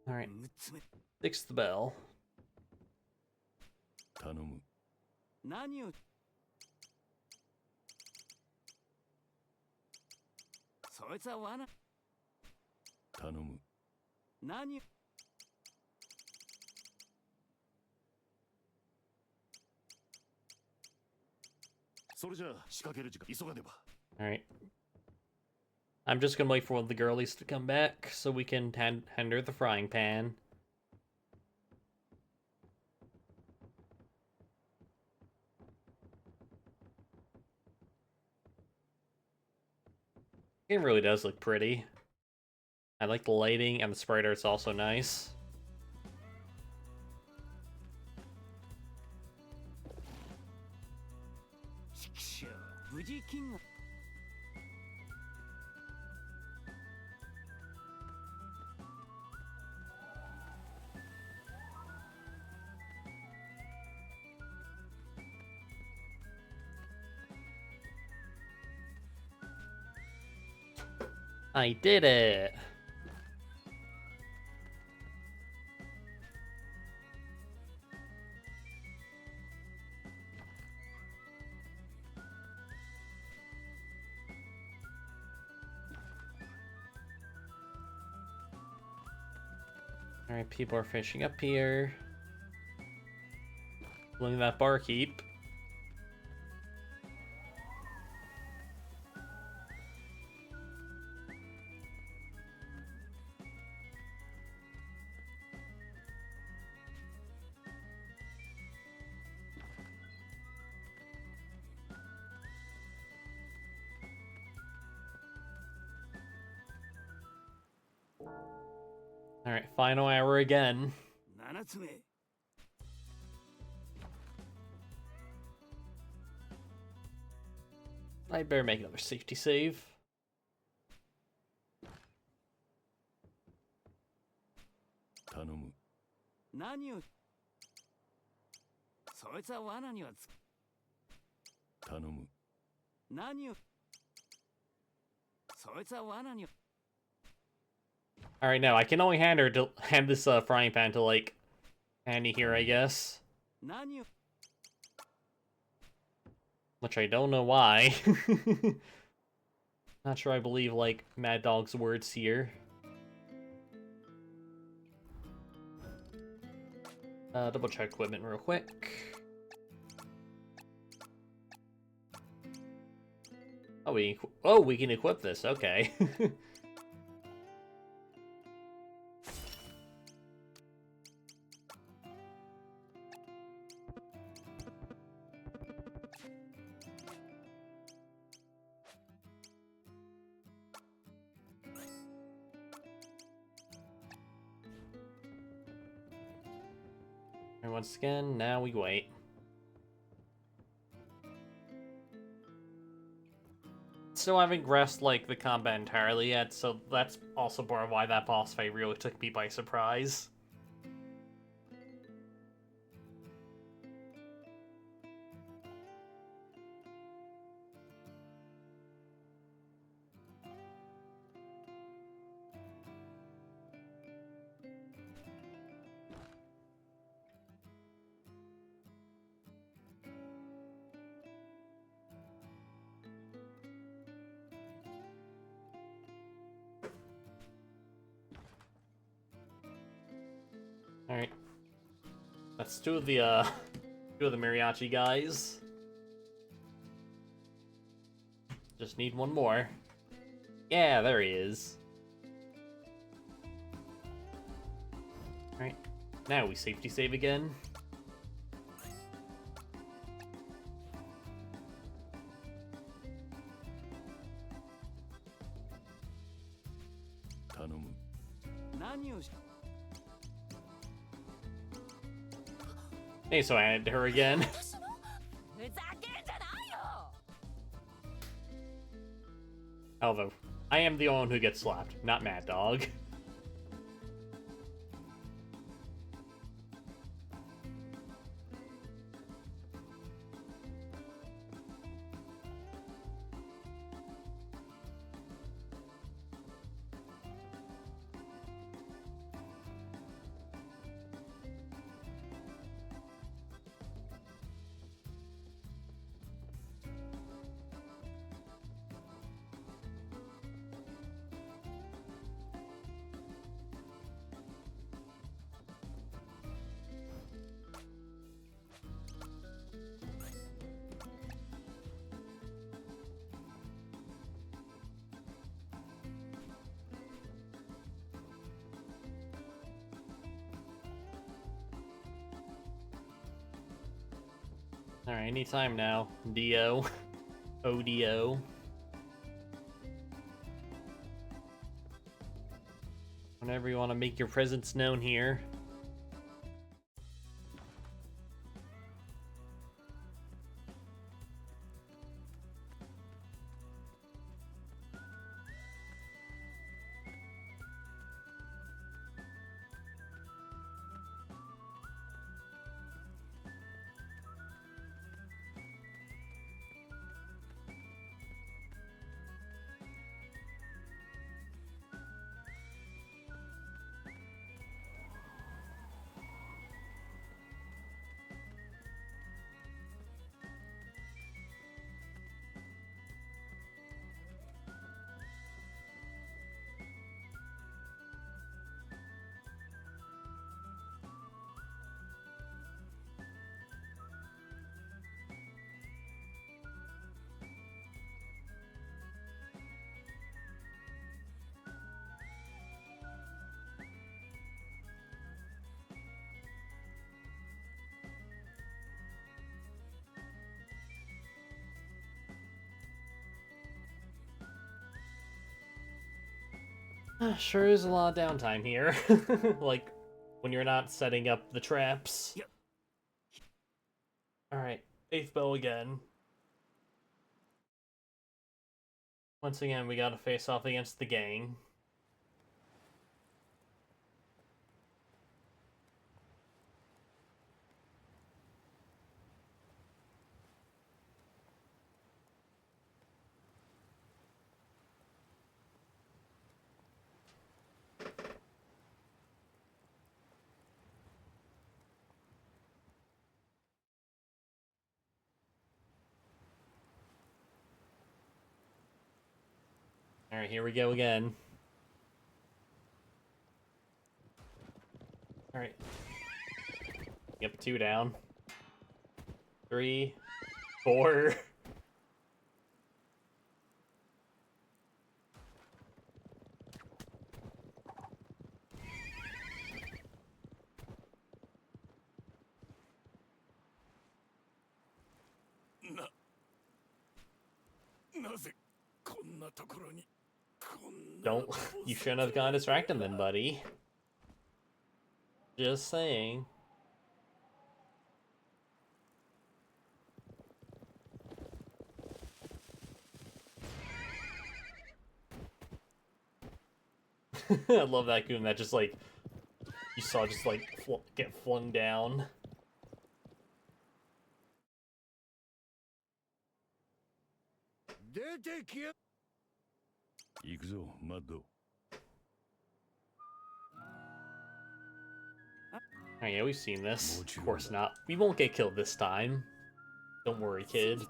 Alright, 6つ目 sixth bell. 頼む。何をそいつは罠頼む。何を それじゃあ仕掛ける時間急がねば。 Alright. I'm just gonna wait for one of the girlies to come back so we can hand her the frying pan. It really does look pretty. I like the lighting, and the sprite art's also nice. I did it! Alright, people are finishing up here. Look at that barkeep. Alright, final hour again. 7つ目 I better make another safety save. 頼む。何をそいつは罠にはつ頼む。何をそいつは罠には Alright, now I can only hand this frying pan to, like, Annie here, I guess. 何を Which I don't know why. Not sure I believe, like, Mad Dog's words here. Double check equipment real quick. Oh, we can equip this, okay. And once again, now we wait. Still haven't grasped, like, the combat entirely yet, so that's also part of why that boss fight really took me by surprise. Alright. Let's do the mariachi guys. Just need one more. Yeah, there he is. Alright. Now we safety save again. Hey, so I added her again. Although, I am the one who gets slapped, not Mad Dog. Alright, anytime now. Dio. ODO. Whenever you want to make your presence known here. Sure is a lot of downtime here. Like, when you're not setting up the traps. Yep. Alright, 8th bow again. Once again, we gotta face off against the gang. Alright, here we go again. Alright. Yep, 2 down. 3, 4. Don't. You shouldn't have gone distracted then, buddy. Just saying. I love that goon that just like you saw just like get flung down. Oh yeah, we've seen this. Of course not. We won't get killed this time. Don't worry, kid.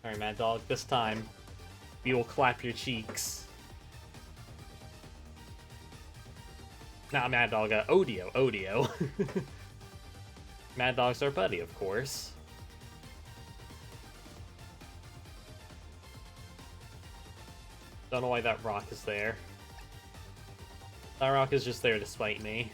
Alright, Mad Dog, this time we will clap your cheeks. Not Mad Dog, Odio. Odio. Mad Dog's our buddy, of course. Don't know why that rock is there. That rock is just there to spite me.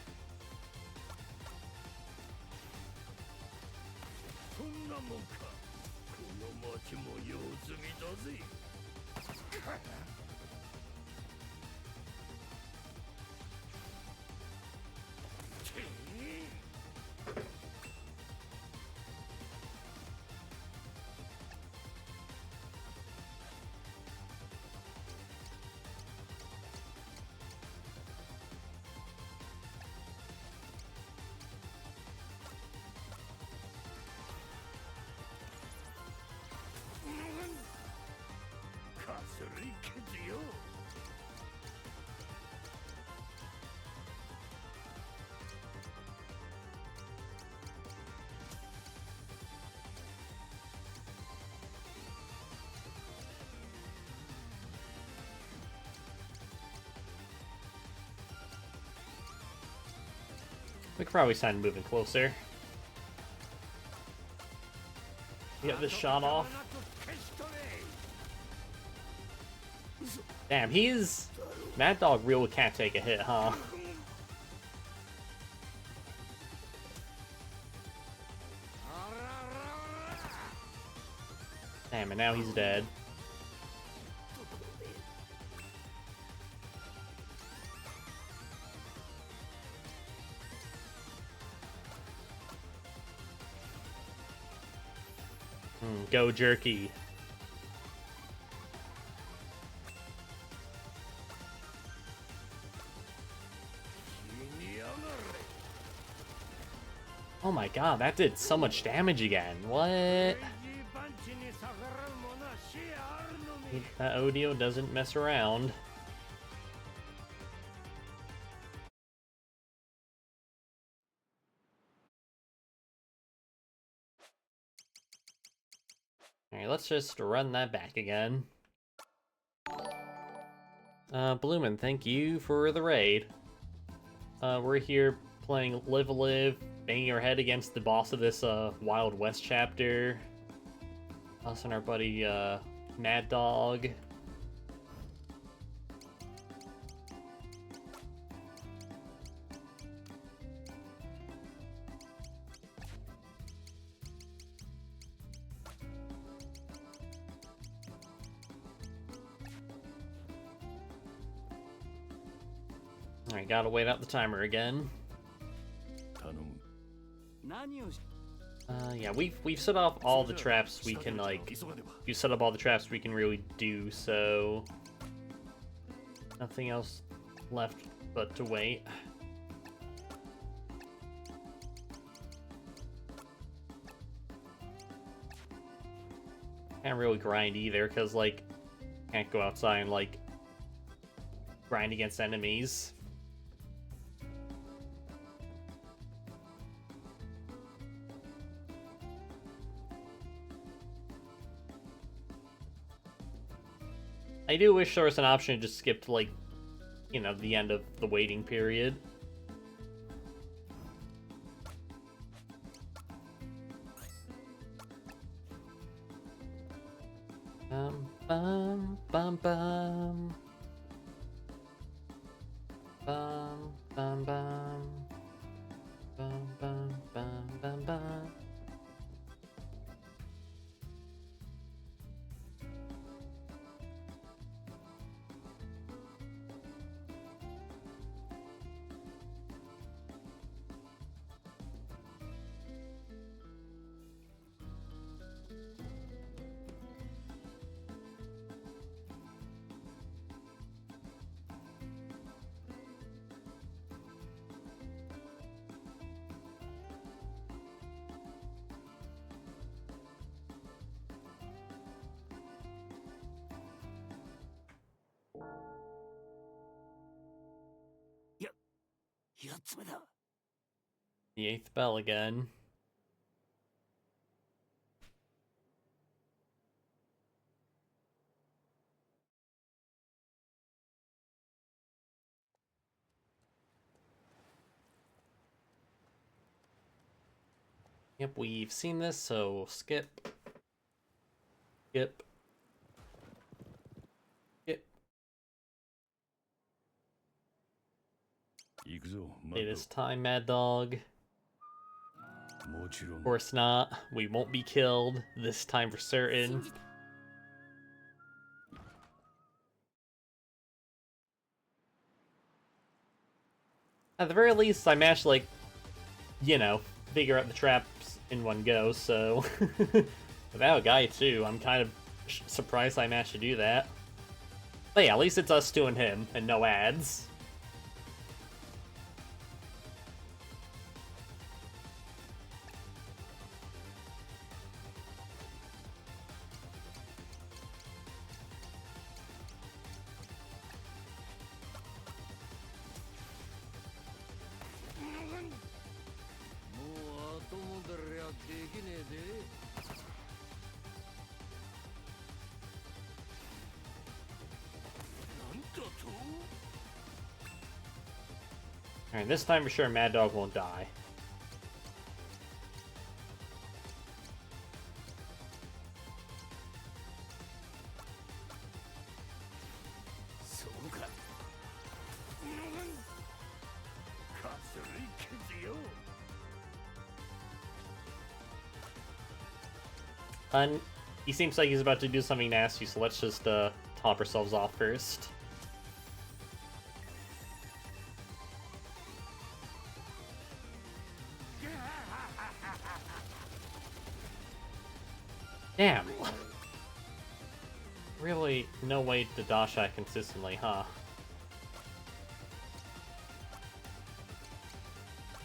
We could probably start moving closer. Get this shot off. Damn, he's... Mad Dog really can't take a hit, huh? Damn, and now he's dead. Go jerky. Oh my god, that did so much damage again. What? That Odio doesn't mess around. Alright, let's just run that back again. Bloomin', thank you for the raid. We're here playing Live Live, banging our head against the boss of this Wild West chapter. Us and our buddy Mad Dog. Alright, gotta wait out the timer again. Yeah, we've set off all the traps we can, like, you set up all the traps we can really do, so nothing else left but to wait. Can't really grind either, because, like, can't go outside and, like, grind against enemies. I do wish there was an option to just skip to, like, you know, the end of the waiting period. Bum bum bum bum. Bum bum bum. Bum bum bum bum bum. The 8th bell again. Yep, we've seen this, so skip. Skip. Skip. It is time, Mad Dog. Of course not. We won't be killed this time for certain. At the very least, I managed to, like, you know, figure out the traps in one go, so... Without a guy, too, I'm kind of surprised I managed to do that. But yeah, at least it's us two and him, and no ads. Alright, this time for sure Mad Dog won't die. And he seems like he's about to do something nasty, so let's just top ourselves off first. Damn. Really, no way to dodge that consistently, huh?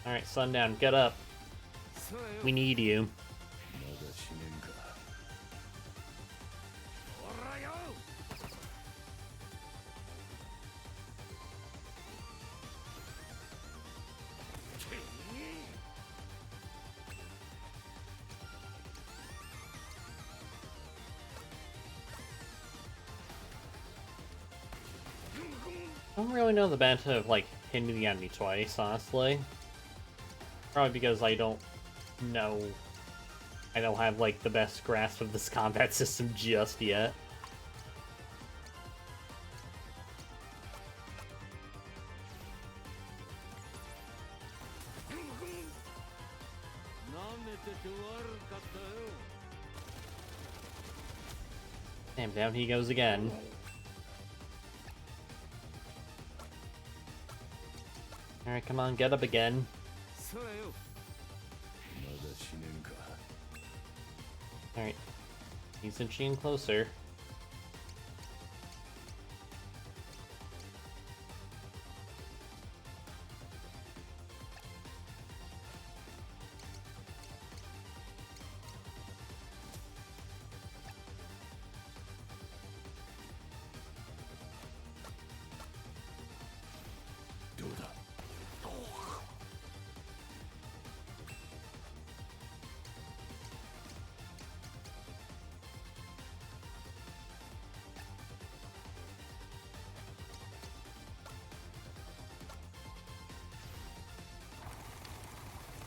Alright, Sundown, get up. We need you. まだ死ねんか。おらよ。 I don't really know the benefit of, like, hitting the enemy twice, honestly. Probably because I don't know... I don't have, like, the best grasp of this combat system just yet. Damn, down he goes again. Alright, come on, get up again. そうよ。 まだ死ねんか。 Alright. He's inching closer.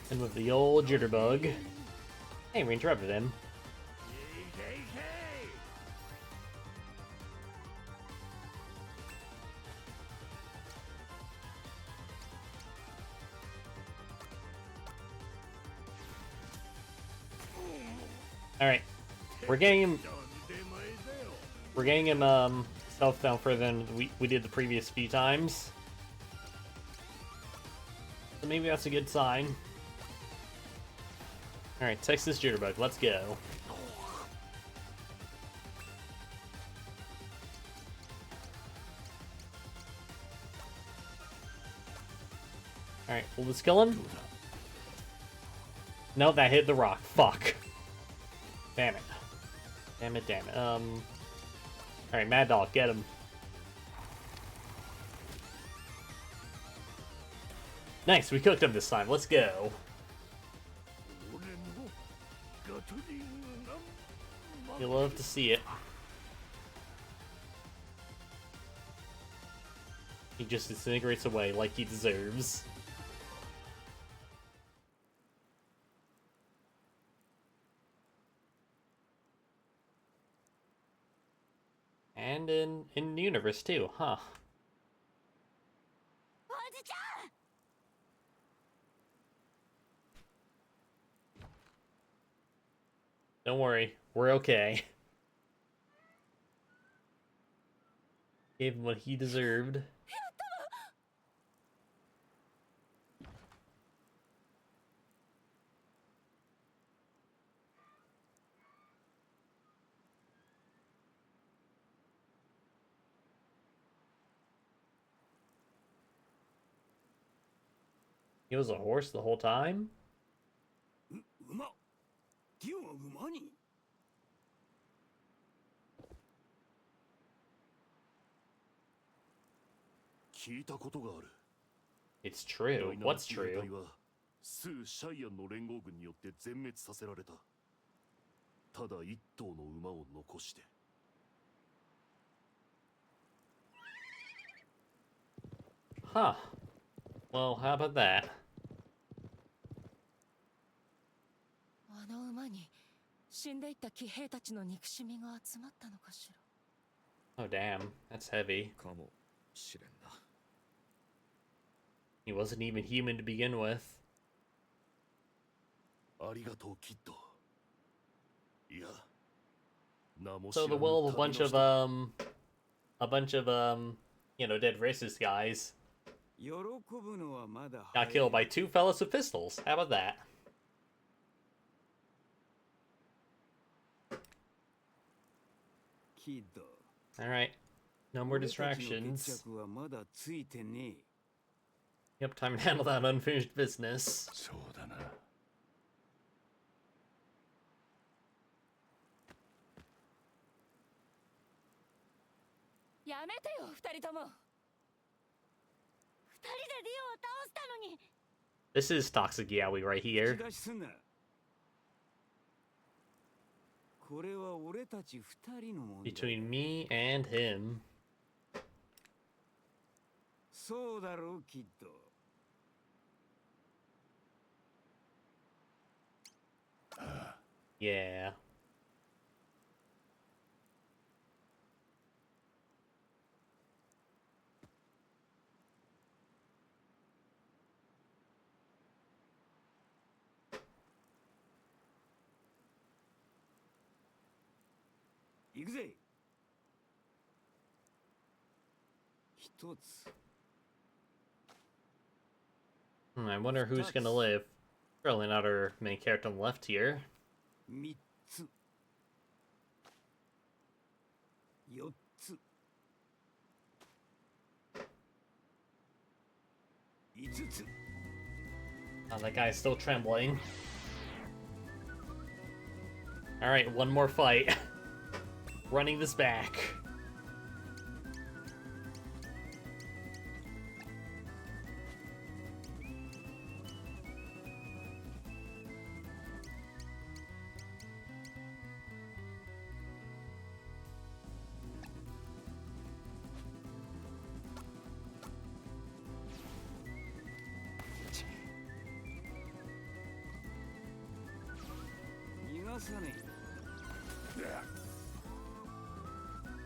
And with the old jitterbug. Hey, we interrupted him. Alright. We're getting him stealth down further than we did the previous few times. So maybe that's a good sign. Alright, Texas Jitterbug, let's go. Alright, will this kill him? No, that hit the rock. Fuck. Damn it. Damn it, damn it. Alright, Mad Dog, get him. Nice, we cooked him this time. Let's go. You'll love to see it. He just disintegrates away like he deserves. And in the universe too, huh? Don't worry, we're okay. Gave him what he deserved. He was a horse the whole time? 馬。ティオは馬に。 聞いたことがある。 It's true. What's true? はスー・シャイアンの連合軍によって全滅させられた。ただ一頭の馬を残して。Huh. Well, how about that? あの馬に死んでいった騎兵たちの憎しみが集まったのかしら。 Oh damn, that's heavy. かもしれんな。 He wasn't even human to begin with. ありがとう、キッド。いや、名も知 So ら the ぬ will of a 旅 bunch の of 人 a bunch of you know, dead racist guys 喜ぶのはまだ got killed by two fellas with pistols. How about that? キッド。 Alright. No more 俺たちの決 distractions. 着はまだついてねえ。 Yep, time to handle that unfinished business. そうだな。やめてよ、二人とも。二人でリオを倒したのに。 This is Toxic Yaoi right 口 here. 出しすんな。これは俺たち二人のもんだ。 Between me and him. そうだろう、キッド。 Yeah.行くぜ。一つ。 I wonder who's gonna live. Probably not our main character on the left here. 三つ。四つ。五つ。 Oh, that guy's still trembling. Alright, one more fight. Running this back.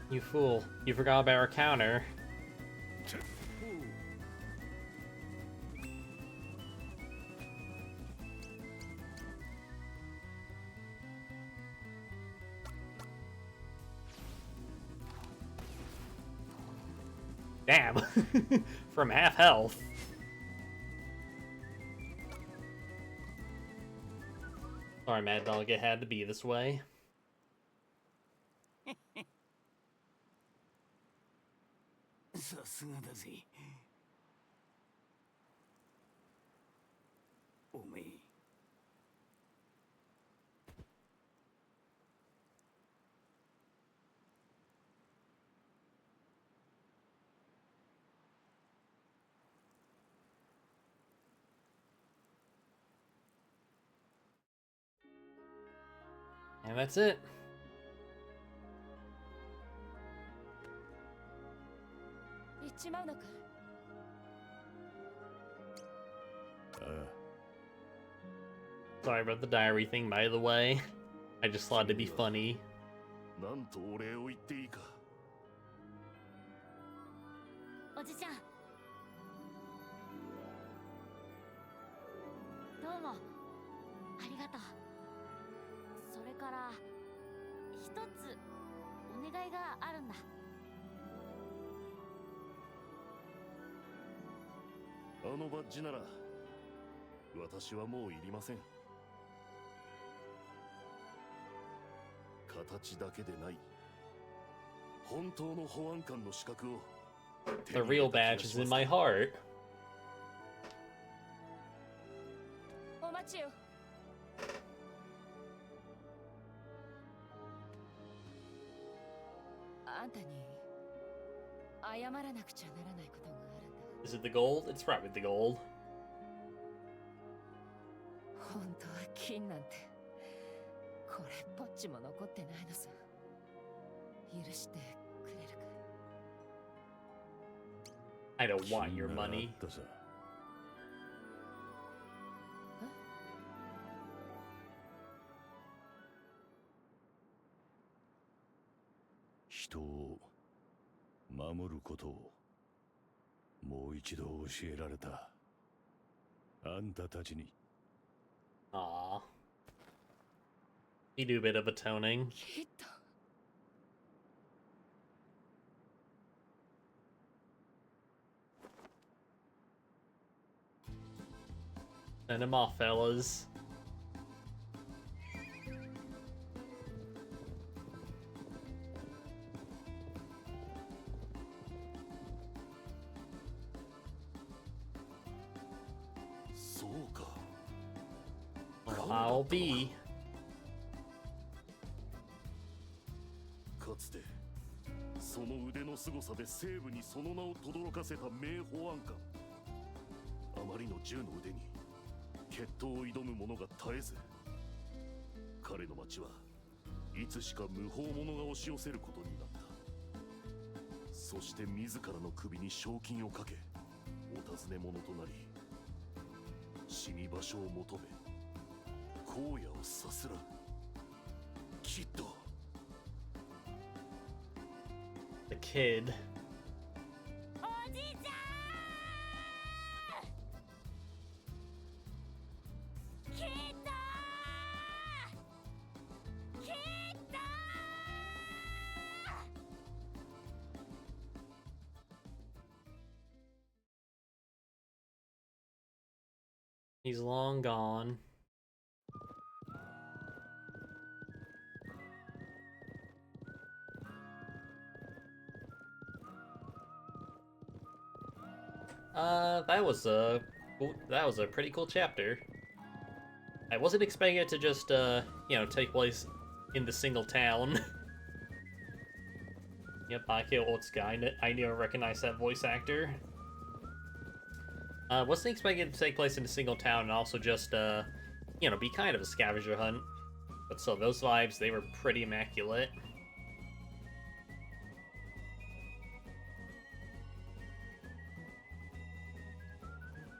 You fool. You forgot about our counter. Damn. From half health. Sorry, Mad Dog, it had to be this way. さすがだぜ。おめえ。And that's it. 行っちまうのか。 Sorry about the diary thing, by the way. I just thought it'd be funny. なんとお礼を言っていいか。おじちゃん。どうも。ありがとう。それから一つお願いがあるんだ。あのバッジなら私はもういりません。形だけでない本当の保安官の資格を The real badge is in my heart. お待ちよ。あんたに謝らなくちゃならないことがあるんだ。 Is it the gold? It's probably the gold. 本当は金なんてこれっぽっちも残ってないのさ。許してくれるか。 I don't want your money. ださ。人を守ることをもう一度教えられた。あんたたちに。 Aww. You do a bit of atoning. きっと Send him off, fellas. I'll be. かつてその腕の凄さで西部にその名を轟かせた名保安官。あまりの銃の腕に決闘を挑む者が絶えず、彼の町はいつしか無法者が押し寄せることになった。そして自らの首に賞金をかけ、お尋ね者となり、死に場所を求め荒野をさすらう。きっと The kid. おじいちゃん、キッドー、キッドー。 He's long gone. That was a pretty cool chapter. I wasn't expecting it to just take place in the single town. Yep, Akio Otsuka. I knew I recognized that voice actor. Wasn't expecting it to take place in a single town and also just be kind of a scavenger hunt. But still, those vibes, they were pretty immaculate.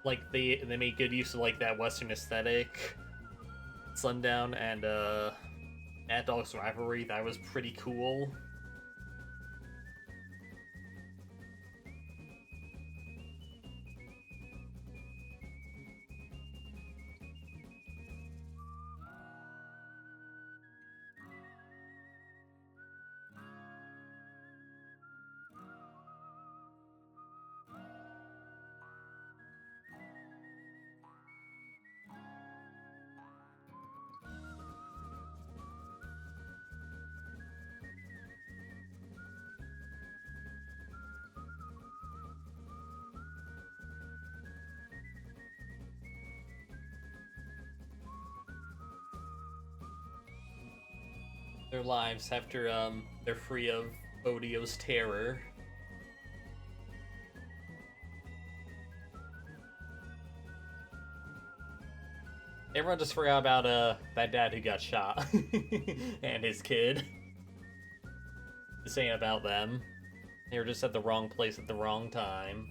Like, they made good use of, like, that Western aesthetic. Sundown and, Mad Dog's Rivalry, that was pretty cool. Their lives after they're free of Odio's terror. Everyone just forgot about that dad who got shot and his kid. This ain't about them. They were just at the wrong place at the wrong time.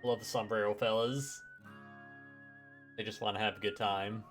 Love the sombrero fellas. They just want to have a good time.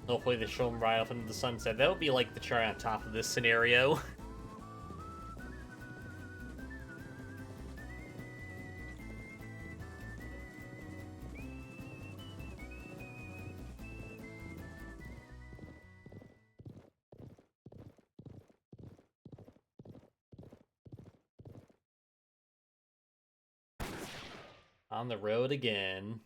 Hopefully they show him right off into the sunset. That would be like the cherry on top of this scenario. On the road again.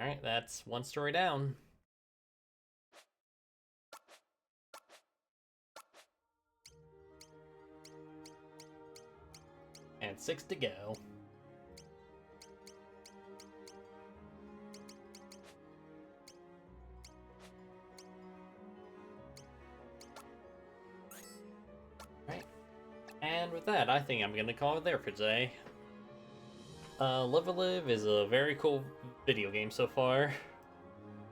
Alright, that's one story down. And 6 to go. And with that, I think I'm gonna call it there for today. Live a Live is a very cool video game so far.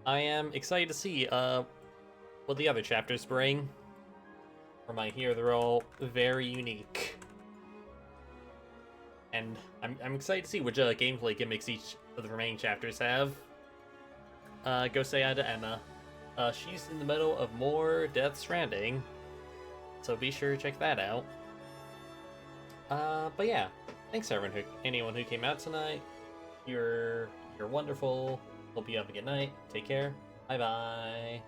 I am excited to see what the other chapters bring. From I hear they're all very unique. And I'm excited to see which gameplay gimmicks each of the remaining chapters have. Go say hi to Emma. She's in the middle of more Death Stranding, so be sure to check that out. But yeah, thanks anyone who came out tonight. You're wonderful. Hope you have a good night. Take care. Bye bye.